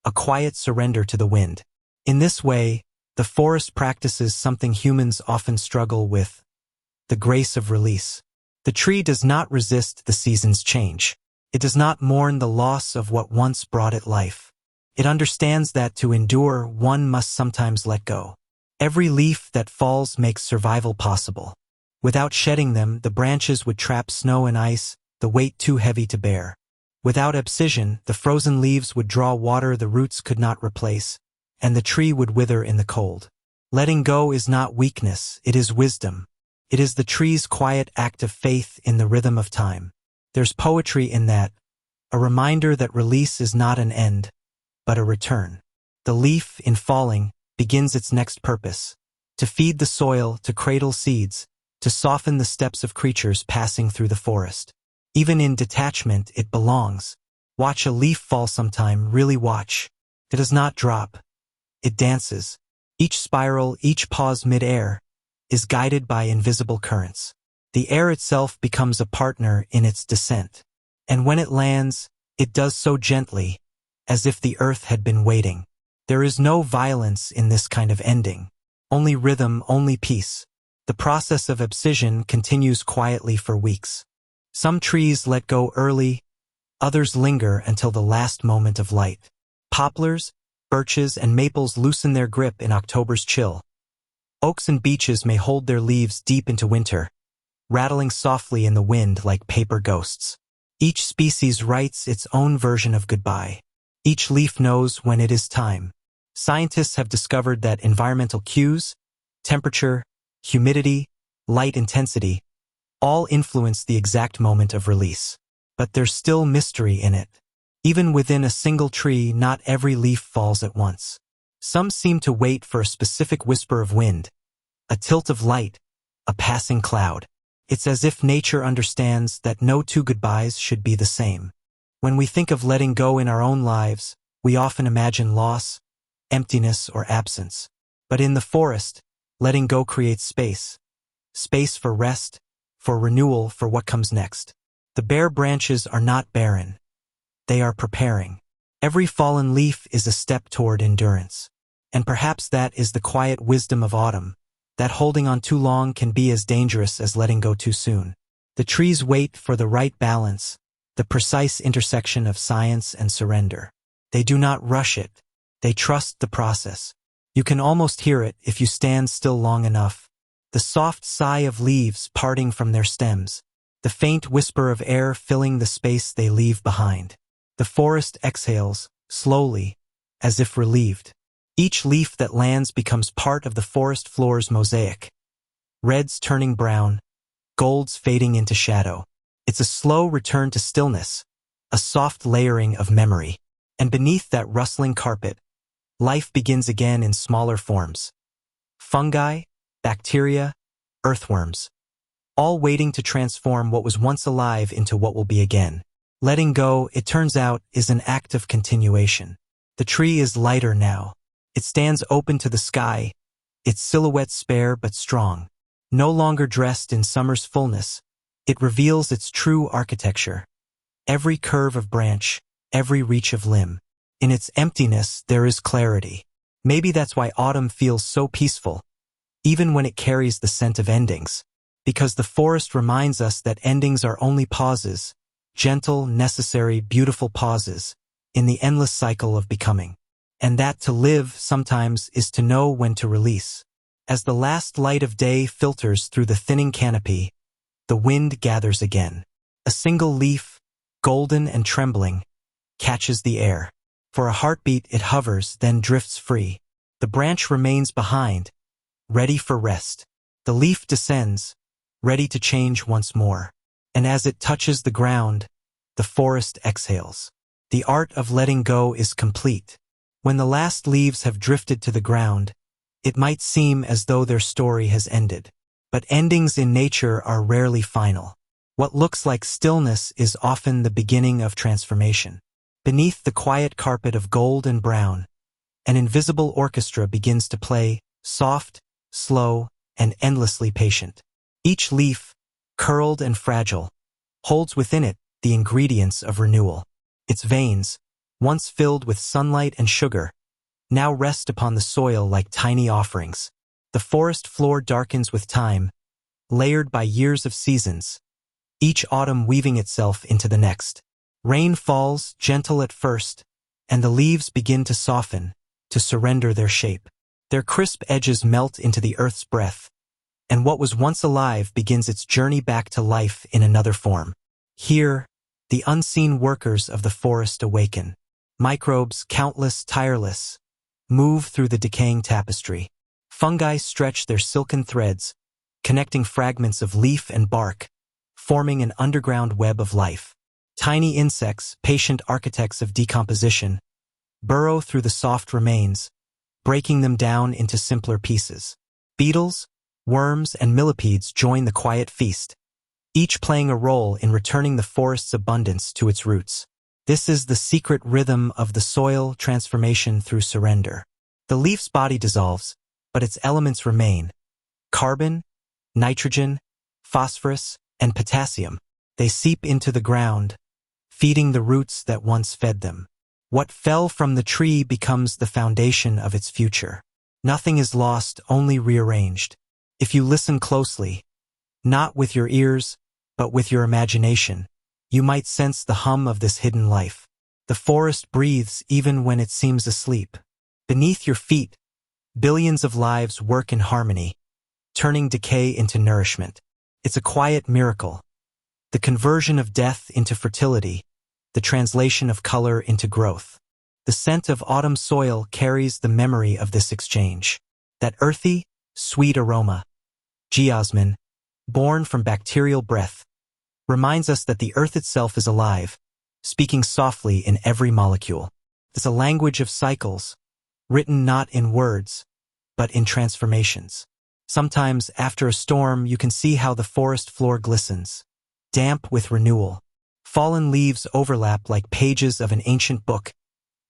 a quiet surrender to the wind. In this way, the forest practices something humans often struggle with, the grace of release. The tree does not resist the season's change. It does not mourn the loss of what once brought it life. It understands that to endure, one must sometimes let go. Every leaf that falls makes survival possible. Without shedding them, the branches would trap snow and ice, the weight too heavy to bear. Without abscission, the frozen leaves would draw water the roots could not replace, and the tree would wither in the cold. Letting go is not weakness, it is wisdom. It is the tree's quiet act of faith in the rhythm of time. There's poetry in that, a reminder that release is not an end, but a return. The leaf, in falling, begins its next purpose, to feed the soil, to cradle seeds, to soften the steps of creatures passing through the forest. Even in detachment, it belongs. Watch a leaf fall sometime, really watch. It does not drop. It dances. Each spiral, each pause mid-air, is guided by invisible currents. The air itself becomes a partner in its descent. And when it lands, it does so gently, as if the earth had been waiting. There is no violence in this kind of ending. Only rhythm, only peace. The process of abscission continues quietly for weeks. Some trees let go early, others linger until the last moment of light. Poplars, birches, and maples loosen their grip in October's chill. Oaks and beeches may hold their leaves deep into winter, rattling softly in the wind like paper ghosts. Each species writes its own version of goodbye. Each leaf knows when it is time. Scientists have discovered that environmental cues, temperature, humidity, light intensity, all influence the exact moment of release. But there's still mystery in it. Even within a single tree, not every leaf falls at once. Some seem to wait for a specific whisper of wind, a tilt of light, a passing cloud. It's as if nature understands that no two goodbyes should be the same. When we think of letting go in our own lives, we often imagine loss, emptiness, or absence. But in the forest, letting go creates space. Space for rest, for renewal, for what comes next. The bare branches are not barren. They are preparing. Every fallen leaf is a step toward endurance. And perhaps that is the quiet wisdom of autumn, that holding on too long can be as dangerous as letting go too soon. The trees wait for the right balance, the precise intersection of science and surrender. They do not rush it. They trust the process. You can almost hear it if you stand still long enough. The soft sigh of leaves parting from their stems, the faint whisper of air filling the space they leave behind. The forest exhales, slowly, as if relieved. Each leaf that lands becomes part of the forest floor's mosaic. Reds turning brown, golds fading into shadow. It's a slow return to stillness, a soft layering of memory. And beneath that rustling carpet, life begins again in smaller forms. Fungi, bacteria, earthworms, all waiting to transform what was once alive into what will be again. Letting go, it turns out, is an act of continuation. The tree is lighter now. It stands open to the sky, its silhouette spare but strong. No longer dressed in summer's fullness, it reveals its true architecture. Every curve of branch, every reach of limb. In its emptiness, there is clarity. Maybe that's why autumn feels so peaceful, even when it carries the scent of endings. Because the forest reminds us that endings are only pauses, gentle, necessary, beautiful pauses, in the endless cycle of becoming. And that to live, sometimes, is to know when to release. As the last light of day filters through the thinning canopy, the wind gathers again. A single leaf, golden and trembling, catches the air. For a heartbeat it hovers, then drifts free. The branch remains behind, ready for rest. The leaf descends, ready to change once more. And as it touches the ground, the forest exhales. The art of letting go is complete. When the last leaves have drifted to the ground, it might seem as though their story has ended. But endings in nature are rarely final. What looks like stillness is often the beginning of transformation. Beneath the quiet carpet of gold and brown, an invisible orchestra begins to play, soft, slow, and endlessly patient. Each leaf, curled and fragile, holds within it the ingredients of renewal. Its veins, once filled with sunlight and sugar, now rest upon the soil like tiny offerings. The forest floor darkens with time, layered by years of seasons, each autumn weaving itself into the next. Rain falls, gentle at first, and the leaves begin to soften, to surrender their shape. Their crisp edges melt into the earth's breath, and what was once alive begins its journey back to life in another form. Here, the unseen workers of the forest awaken. Microbes, countless, tireless, move through the decaying tapestry. Fungi stretch their silken threads, connecting fragments of leaf and bark, forming an underground web of life. Tiny insects, patient architects of decomposition, burrow through the soft remains, breaking them down into simpler pieces. Beetles, worms, and millipedes join the quiet feast, each playing a role in returning the forest's abundance to its roots. This is the secret rhythm of the soil transformation through surrender. The leaf's body dissolves, but its elements remain. Carbon, nitrogen, phosphorus, and potassium. They seep into the ground, feeding the roots that once fed them. What fell from the tree becomes the foundation of its future. Nothing is lost, only rearranged. If you listen closely, not with your ears, but with your imagination, you might sense the hum of this hidden life. The forest breathes even when it seems asleep. Beneath your feet, billions of lives work in harmony, turning decay into nourishment. It's a quiet miracle. The conversion of death into fertility, the translation of color into growth. The scent of autumn soil carries the memory of this exchange. That earthy, sweet aroma, geosmin, born from bacterial breath, reminds us that the earth itself is alive, speaking softly in every molecule. It's a language of cycles, written not in words, but in transformations. Sometimes, after a storm, you can see how the forest floor glistens, damp with renewal. Fallen leaves overlap like pages of an ancient book,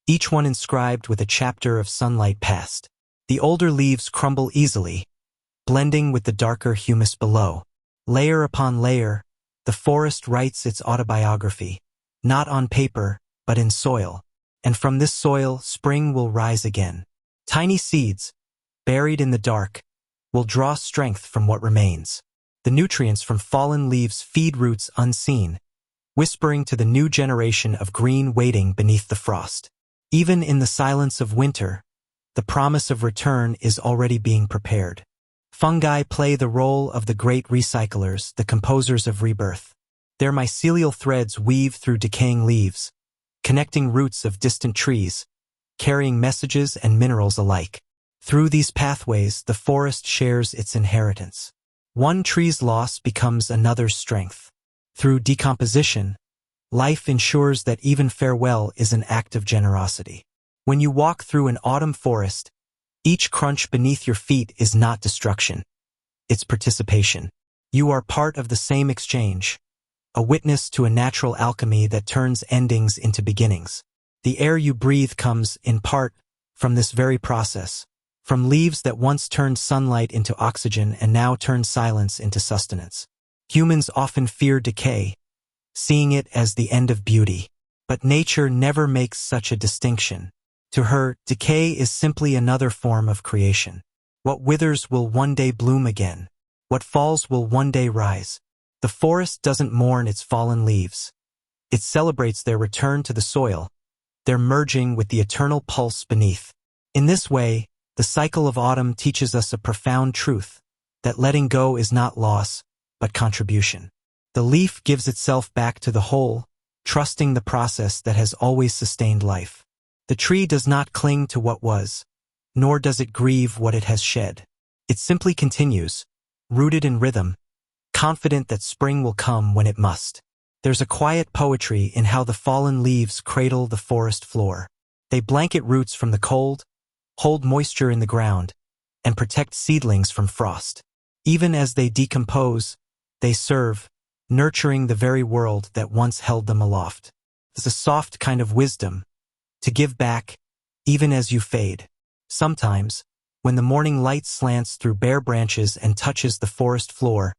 each one inscribed with a chapter of sunlight past. The older leaves crumble easily, blending with the darker humus below. Layer upon layer, the forest writes its autobiography, not on paper, but in soil. And from this soil, spring will rise again. Tiny seeds, buried in the dark, will draw strength from what remains. The nutrients from fallen leaves feed roots unseen, whispering to the new generation of green waiting beneath the frost. Even in the silence of winter, the promise of return is already being prepared. Fungi play the role of the great recyclers, the composers of rebirth. Their mycelial threads weave through decaying leaves, connecting roots of distant trees, carrying messages and minerals alike. Through these pathways, the forest shares its inheritance. One tree's loss becomes another's strength. Through decomposition, life ensures that even farewell is an act of generosity. When you walk through an autumn forest, each crunch beneath your feet is not destruction. It's participation. You are part of the same exchange, a witness to a natural alchemy that turns endings into beginnings. The air you breathe comes, in part, from this very process, from leaves that once turned sunlight into oxygen and now turn silence into sustenance. Humans often fear decay, seeing it as the end of beauty. But nature never makes such a distinction. To her, decay is simply another form of creation. What withers will one day bloom again. What falls will one day rise. The forest doesn't mourn its fallen leaves. It celebrates their return to the soil, their merging with the eternal pulse beneath. In this way, the cycle of autumn teaches us a profound truth, that letting go is not loss, but contribution. The leaf gives itself back to the whole, trusting the process that has always sustained life. The tree does not cling to what was, nor does it grieve what it has shed. It simply continues, rooted in rhythm, confident that spring will come when it must. There's a quiet poetry in how the fallen leaves cradle the forest floor. They blanket roots from the cold, hold moisture in the ground, and protect seedlings from frost. Even as they decompose, they serve, nurturing the very world that once held them aloft. It's a soft kind of wisdom, to give back, even as you fade. Sometimes, when the morning light slants through bare branches and touches the forest floor,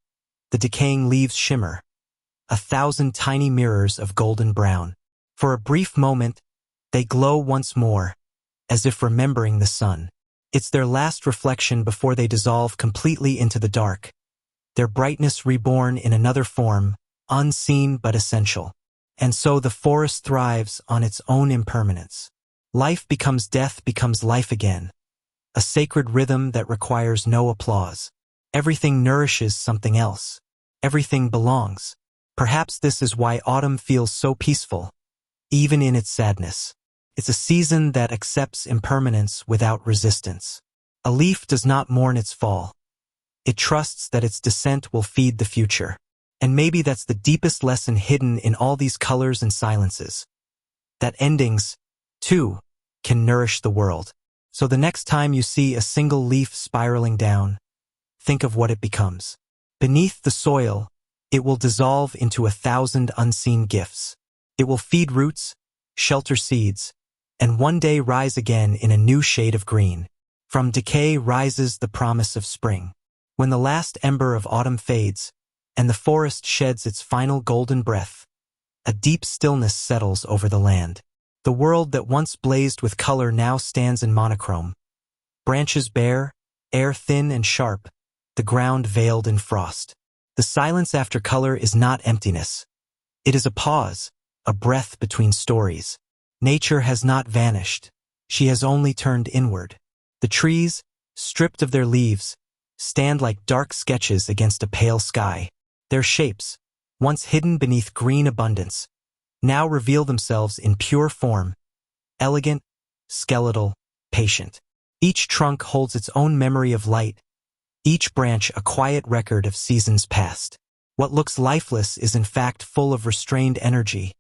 the decaying leaves shimmer, 1,000 tiny mirrors of golden brown. For a brief moment, they glow once more, as if remembering the sun. It's their last reflection before they dissolve completely into the dark, their brightness reborn in another form, unseen but essential. And so the forest thrives on its own impermanence. Life becomes death becomes life again, a sacred rhythm that requires no applause. Everything nourishes something else. Everything belongs. Perhaps this is why autumn feels so peaceful, even in its sadness. It's a season that accepts impermanence without resistance. A leaf does not mourn its fall. It trusts that its descent will feed the future. And maybe that's the deepest lesson hidden in all these colors and silences. That endings, too, can nourish the world. So the next time you see a single leaf spiraling down, think of what it becomes. Beneath the soil, it will dissolve into 1,000 unseen gifts. It will feed roots, shelter seeds, and one day rise again in a new shade of green. From decay rises the promise of spring. When the last ember of autumn fades, and the forest sheds its final golden breath, a deep stillness settles over the land. The world that once blazed with color now stands in monochrome. Branches bare, air thin and sharp, the ground veiled in frost. The silence after color is not emptiness. It is a pause, a breath between stories. Nature has not vanished. She has only turned inward. The trees, stripped of their leaves, stand like dark sketches against a pale sky. Their shapes, once hidden beneath green abundance, now reveal themselves in pure form, elegant, skeletal, patient. Each trunk holds its own memory of light, each branch a quiet record of seasons past. What looks lifeless is in fact full of restrained energy,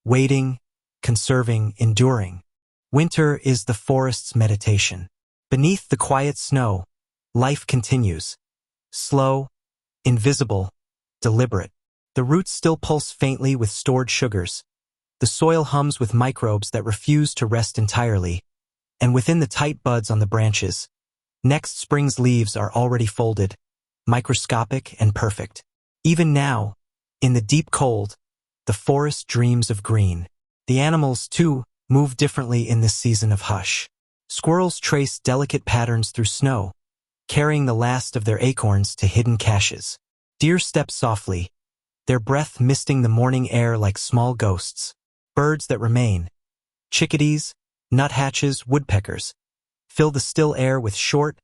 waiting, conserving, enduring. Winter is the forest's meditation. Beneath the quiet snow, life continues. Slow, invisible, deliberate. The roots still pulse faintly with stored sugars. The soil hums with microbes that refuse to rest entirely. And within the tight buds on the branches, next spring's leaves are already folded, microscopic and perfect. Even now, in the deep cold, the forest dreams of green. The animals, too, move differently in this season of hush. Squirrels trace delicate patterns through snow, carrying the last of their acorns to hidden caches. Deer step softly, their breath misting the morning air like small ghosts. Birds that remain, chickadees, nuthatches, woodpeckers, fill the still air with short,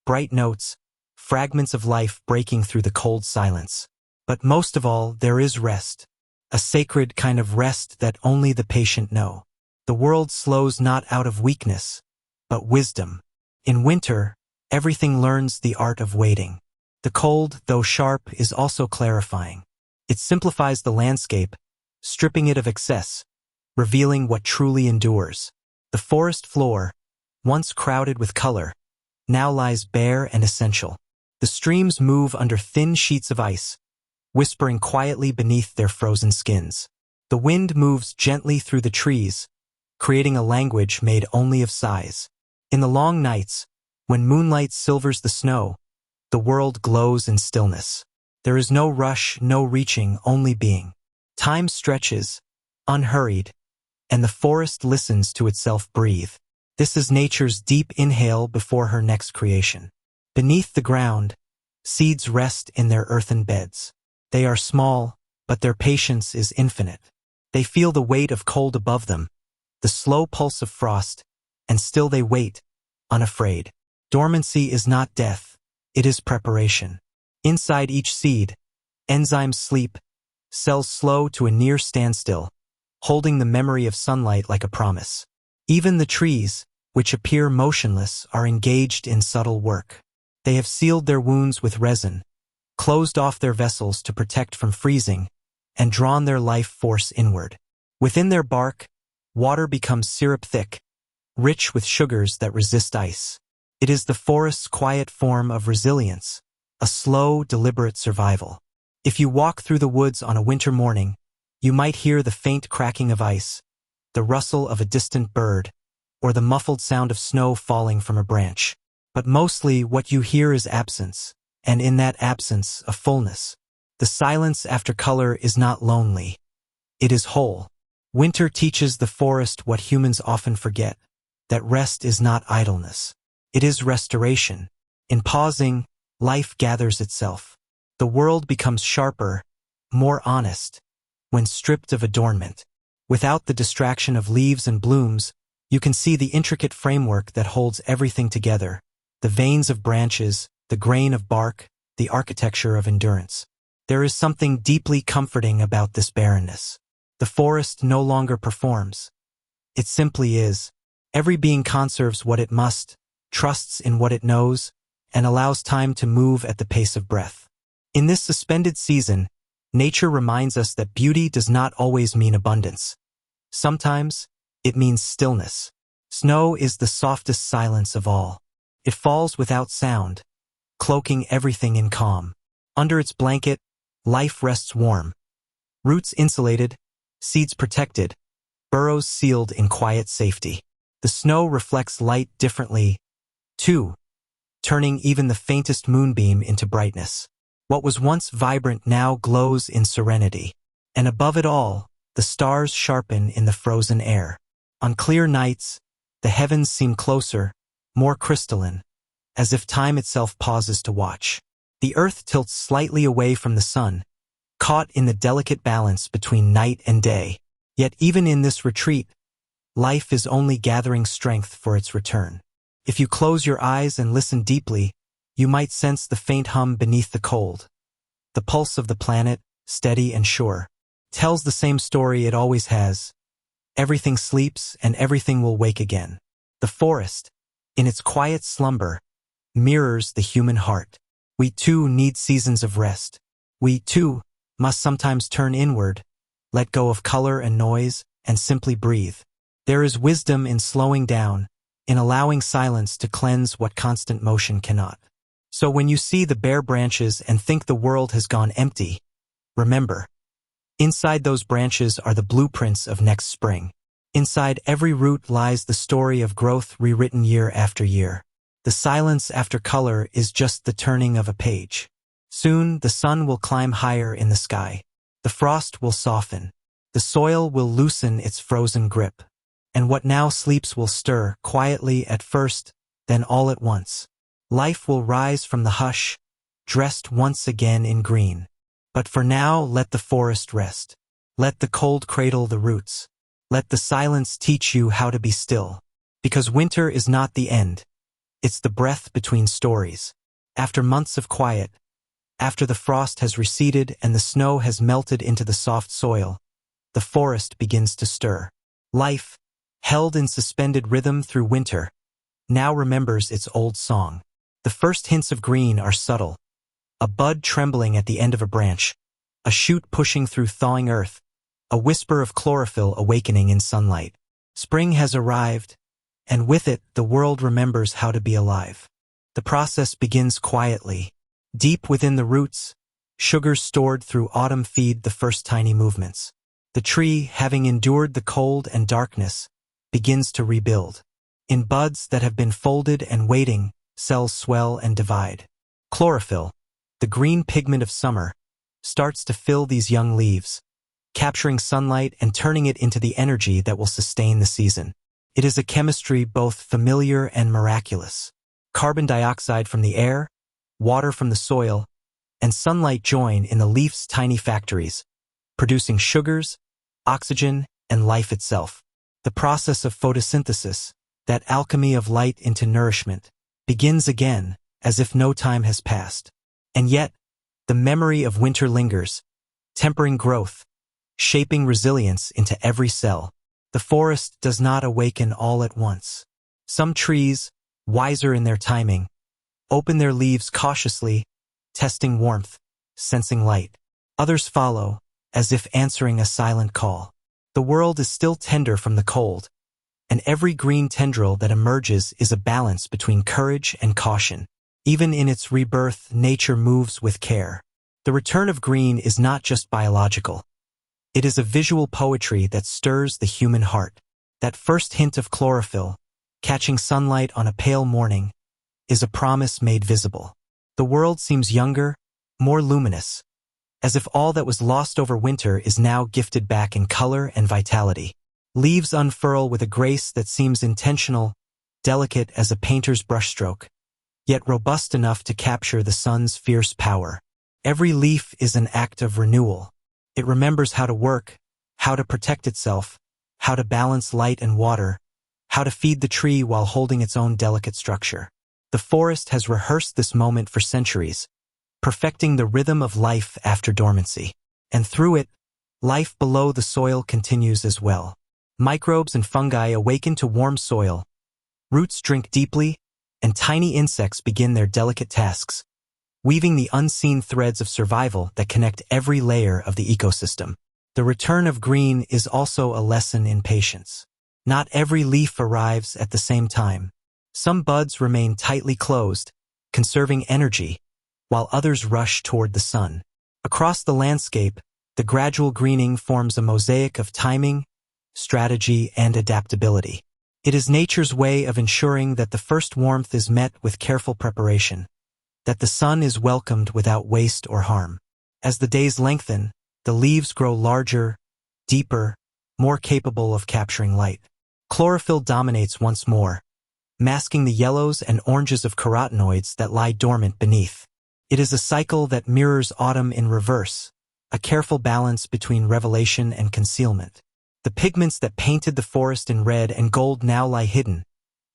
bright notes, fragments of life breaking through the cold silence. But most of all, there is rest, a sacred kind of rest that only the patient know. The world slows not out of weakness, but wisdom. In winter, everything learns the art of waiting. The cold, though sharp, is also clarifying. It simplifies the landscape, stripping it of excess, revealing what truly endures. The forest floor, once crowded with color, now lies bare and essential. The streams move under thin sheets of ice, whispering quietly beneath their frozen skins. The wind moves gently through the trees, creating a language made only of sighs. In the long nights, when moonlight silvers the snow, the world glows in stillness. There is no rush, no reaching, only being. Time stretches, unhurried, and the forest listens to itself breathe. This is nature's deep inhale before her next creation. Beneath the ground, seeds rest in their earthen beds. They are small, but their patience is infinite. They feel the weight of cold above them, the slow pulse of frost, and still they wait, unafraid. Dormancy is not death, it is preparation. Inside each seed, enzymes sleep, cells slow to a near standstill, holding the memory of sunlight like a promise. Even the trees, which appear motionless, are engaged in subtle work. They have sealed their wounds with resin, closed off their vessels to protect from freezing, and drawn their life force inward. Within their bark, water becomes syrup thick, rich with sugars that resist ice. It is the forest's quiet form of resilience, a slow, deliberate survival. If you walk through the woods on a winter morning, you might hear the faint cracking of ice, the rustle of a distant bird, or the muffled sound of snow falling from a branch. But mostly what you hear is absence, and in that absence, a fullness. The silence after color is not lonely. It is whole. Winter teaches the forest what humans often forget, that rest is not idleness. It is restoration. In pausing, life gathers itself. The world becomes sharper, more honest, when stripped of adornment. Without the distraction of leaves and blooms, you can see the intricate framework that holds everything together, the veins of branches, the grain of bark, the architecture of endurance. There is something deeply comforting about this barrenness. The forest no longer performs. It simply is. Every being conserves what it must, trusts in what it knows, and allows time to move at the pace of breath. In this suspended season, nature reminds us that beauty does not always mean abundance. Sometimes, it means stillness. Snow is the softest silence of all. It falls without sound, cloaking everything in calm. Under its blanket, life rests warm. Roots insulated, seeds protected, burrows sealed in quiet safety. The snow reflects light differently, too, turning even the faintest moonbeam into brightness. What was once vibrant now glows in serenity. And above it all, the stars sharpen in the frozen air. On clear nights, the heavens seem closer, more crystalline, as if time itself pauses to watch. The earth tilts slightly away from the sun, caught in the delicate balance between night and day. Yet even in this retreat, life is only gathering strength for its return. If you close your eyes and listen deeply, you might sense the faint hum beneath the cold. The pulse of the planet, steady and sure, tells the same story it always has. Everything sleeps and everything will wake again. The forest, in its quiet slumber, mirrors the human heart. We too need seasons of rest. We too must sometimes turn inward, let go of color and noise, and simply breathe. There is wisdom in slowing down, in allowing silence to cleanse what constant motion cannot. So when you see the bare branches and think the world has gone empty, remember, inside those branches are the blueprints of next spring. Inside every root lies the story of growth rewritten year after year. The silence after color is just the turning of a page. Soon the sun will climb higher in the sky. The frost will soften. The soil will loosen its frozen grip. And what now sleeps will stir, quietly at first, then all at once. Life will rise from the hush, dressed once again in green. But for now, let the forest rest. Let the cold cradle the roots. Let the silence teach you how to be still. Because winter is not the end. It's the breath between stories. After months of quiet, after the frost has receded and the snow has melted into the soft soil, the forest begins to stir. Life, held in suspended rhythm through winter, now remembers its old song. The first hints of green are subtle. A bud trembling at the end of a branch, a shoot pushing through thawing earth, a whisper of chlorophyll awakening in sunlight. Spring has arrived, and with it, the world remembers how to be alive. The process begins quietly. Deep within the roots, sugars stored through autumn feed the first tiny movements. The tree, having endured the cold and darkness, begins to rebuild. In buds that have been folded and waiting, cells swell and divide. Chlorophyll, the green pigment of summer, starts to fill these young leaves, capturing sunlight and turning it into the energy that will sustain the season. It is a chemistry both familiar and miraculous. Carbon dioxide from the air, water from the soil, and sunlight join in the leaf's tiny factories, producing sugars, oxygen, and life itself. The process of photosynthesis, that alchemy of light into nourishment, begins again, as if no time has passed. And yet, the memory of winter lingers, tempering growth, shaping resilience into every cell. The forest does not awaken all at once. Some trees, wiser in their timing, open their leaves cautiously, testing warmth, sensing light. Others follow, as if answering a silent call. The world is still tender from the cold, and every green tendril that emerges is a balance between courage and caution. Even in its rebirth, nature moves with care. The return of green is not just biological. It is a visual poetry that stirs the human heart. That first hint of chlorophyll, catching sunlight on a pale morning, is a promise made visible. The world seems younger, more luminous, as if all that was lost over winter is now gifted back in color and vitality. Leaves unfurl with a grace that seems intentional, delicate as a painter's brushstroke, yet robust enough to capture the sun's fierce power. Every leaf is an act of renewal. It remembers how to work, how to protect itself, how to balance light and water, how to feed the tree while holding its own delicate structure. The forest has rehearsed this moment for centuries, perfecting the rhythm of life after dormancy. And through it, life below the soil continues as well. Microbes and fungi awaken to warm soil, roots drink deeply, and tiny insects begin their delicate tasks, weaving the unseen threads of survival that connect every layer of the ecosystem. The return of green is also a lesson in patience. Not every leaf arrives at the same time. Some buds remain tightly closed, conserving energy, while others rush toward the sun. Across the landscape, the gradual greening forms a mosaic of timing, strategy, and adaptability. It is nature's way of ensuring that the first warmth is met with careful preparation, that the sun is welcomed without waste or harm. As the days lengthen, the leaves grow larger, deeper, more capable of capturing light. Chlorophyll dominates once more, masking the yellows and oranges of carotenoids that lie dormant beneath. It is a cycle that mirrors autumn in reverse, a careful balance between revelation and concealment. The pigments that painted the forest in red and gold now lie hidden,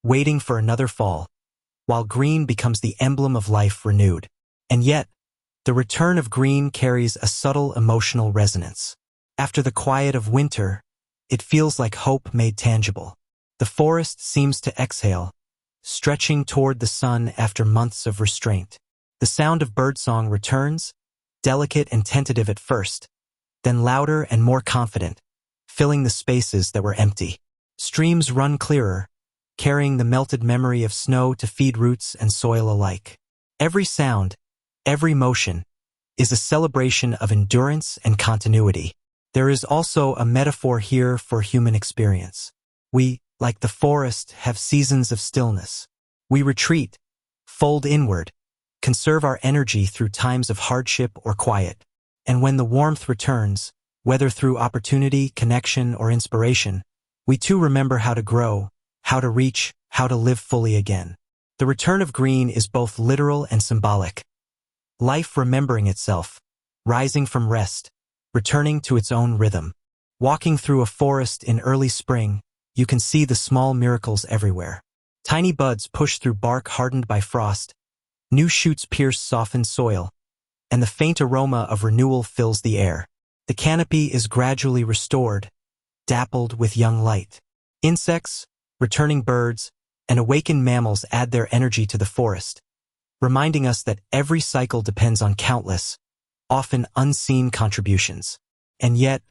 waiting for another fall, while green becomes the emblem of life renewed. And yet, the return of green carries a subtle emotional resonance. After the quiet of winter, it feels like hope made tangible. The forest seems to exhale, stretching toward the sun after months of restraint. The sound of birdsong returns, delicate and tentative at first, then louder and more confident, filling the spaces that were empty. Streams run clearer, carrying the melted memory of snow to feed roots and soil alike. Every sound, every motion, is a celebration of endurance and continuity. There is also a metaphor here for human experience. We, like the forest, have seasons of stillness. We retreat, fold inward, conserve our energy through times of hardship or quiet. And when the warmth returns, whether through opportunity, connection, or inspiration, we too remember how to grow, how to reach, how to live fully again. The return of green is both literal and symbolic. Life remembering itself, rising from rest, returning to its own rhythm. Walking through a forest in early spring, you can see the small miracles everywhere. Tiny buds push through bark hardened by frost, new shoots pierce softened soil, and the faint aroma of renewal fills the air. The canopy is gradually restored, dappled with young light. Insects, returning birds, and awakened mammals add their energy to the forest, reminding us that every cycle depends on countless, often unseen contributions. And yet,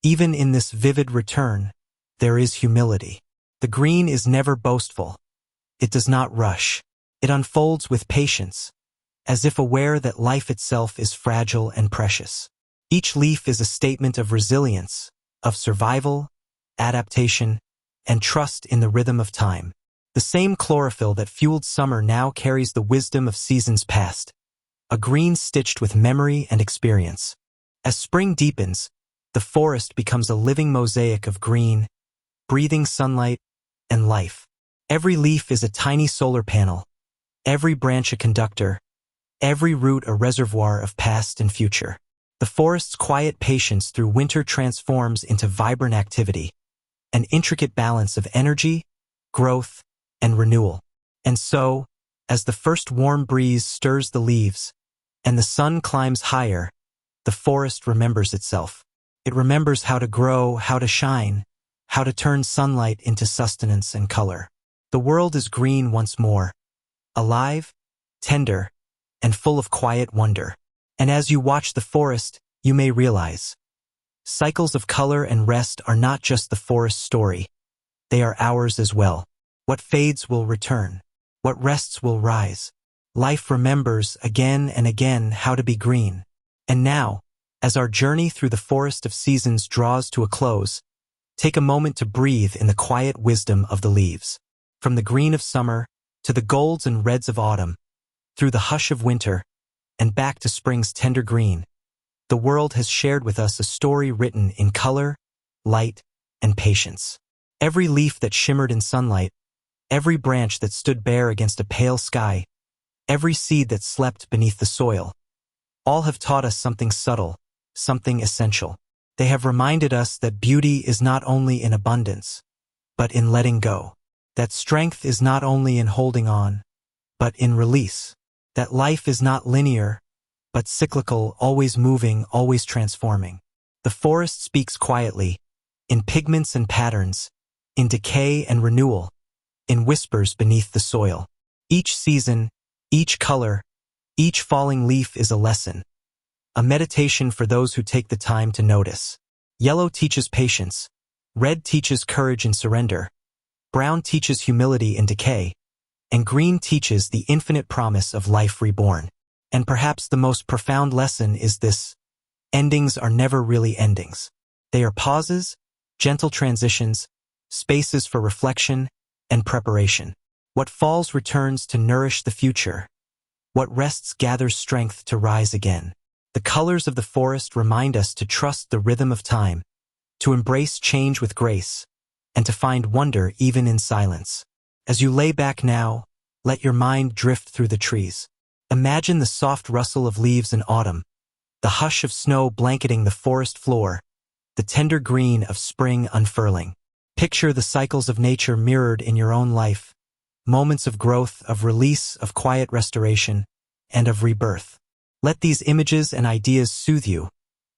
even in this vivid return, there is humility. The green is never boastful. It does not rush. It unfolds with patience, as if aware that life itself is fragile and precious. Each leaf is a statement of resilience, of survival, adaptation, and trust in the rhythm of time. The same chlorophyll that fueled summer now carries the wisdom of seasons past, a green stitched with memory and experience. As spring deepens, the forest becomes a living mosaic of green, breathing sunlight, and life. Every leaf is a tiny solar panel, every branch a conductor, every root a reservoir of past and future. The forest's quiet patience through winter transforms into vibrant activity, an intricate balance of energy, growth, and renewal. And so, as the first warm breeze stirs the leaves, and the sun climbs higher, the forest remembers itself. It remembers how to grow, how to shine, how to turn sunlight into sustenance and color. The world is green once more, alive, tender, and full of quiet wonder. And as you watch the forest, you may realize, cycles of color and rest are not just the forest's story, they are ours as well. What fades will return, what rests will rise. Life remembers again and again how to be green. And now, as our journey through the forest of seasons draws to a close, take a moment to breathe in the quiet wisdom of the leaves. From the green of summer, to the golds and reds of autumn, through the hush of winter, and back to spring's tender green, the world has shared with us a story written in color, light, and patience. Every leaf that shimmered in sunlight, every branch that stood bare against a pale sky, every seed that slept beneath the soil, all have taught us something subtle, something essential. They have reminded us that beauty is not only in abundance, but in letting go. That strength is not only in holding on, but in release. That life is not linear, but cyclical, always moving, always transforming. The forest speaks quietly, in pigments and patterns, in decay and renewal, in whispers beneath the soil. Each season, each color, each falling leaf is a lesson, a meditation for those who take the time to notice. Yellow teaches patience, red teaches courage and surrender, brown teaches humility in decay, and green teaches the infinite promise of life reborn. And perhaps the most profound lesson is this: endings are never really endings. They are pauses, gentle transitions, spaces for reflection and preparation. What falls returns to nourish the future. What rests gathers strength to rise again. The colors of the forest remind us to trust the rhythm of time, to embrace change with grace, and to find wonder even in silence. As you lay back now, let your mind drift through the trees. Imagine the soft rustle of leaves in autumn, the hush of snow blanketing the forest floor, the tender green of spring unfurling. Picture the cycles of nature mirrored in your own life, moments of growth, of release, of quiet restoration, and of rebirth. Let these images and ideas soothe you,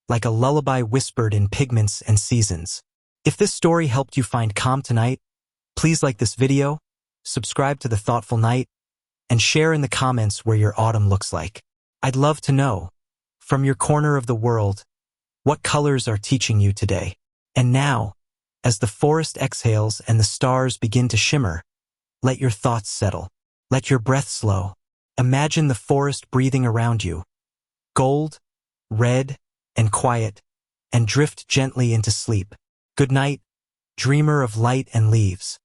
like a lullaby whispered in pigments and seasons. If this story helped you find calm tonight, please like this video, subscribe to The Thoughtful Night, and share in the comments where your autumn looks like. I'd love to know, from your corner of the world, what colors are teaching you today. And now, as the forest exhales and the stars begin to shimmer, let your thoughts settle. Let your breath slow. Imagine the forest breathing around you, gold, red, and quiet, and drift gently into sleep. Good night, dreamer of light and leaves.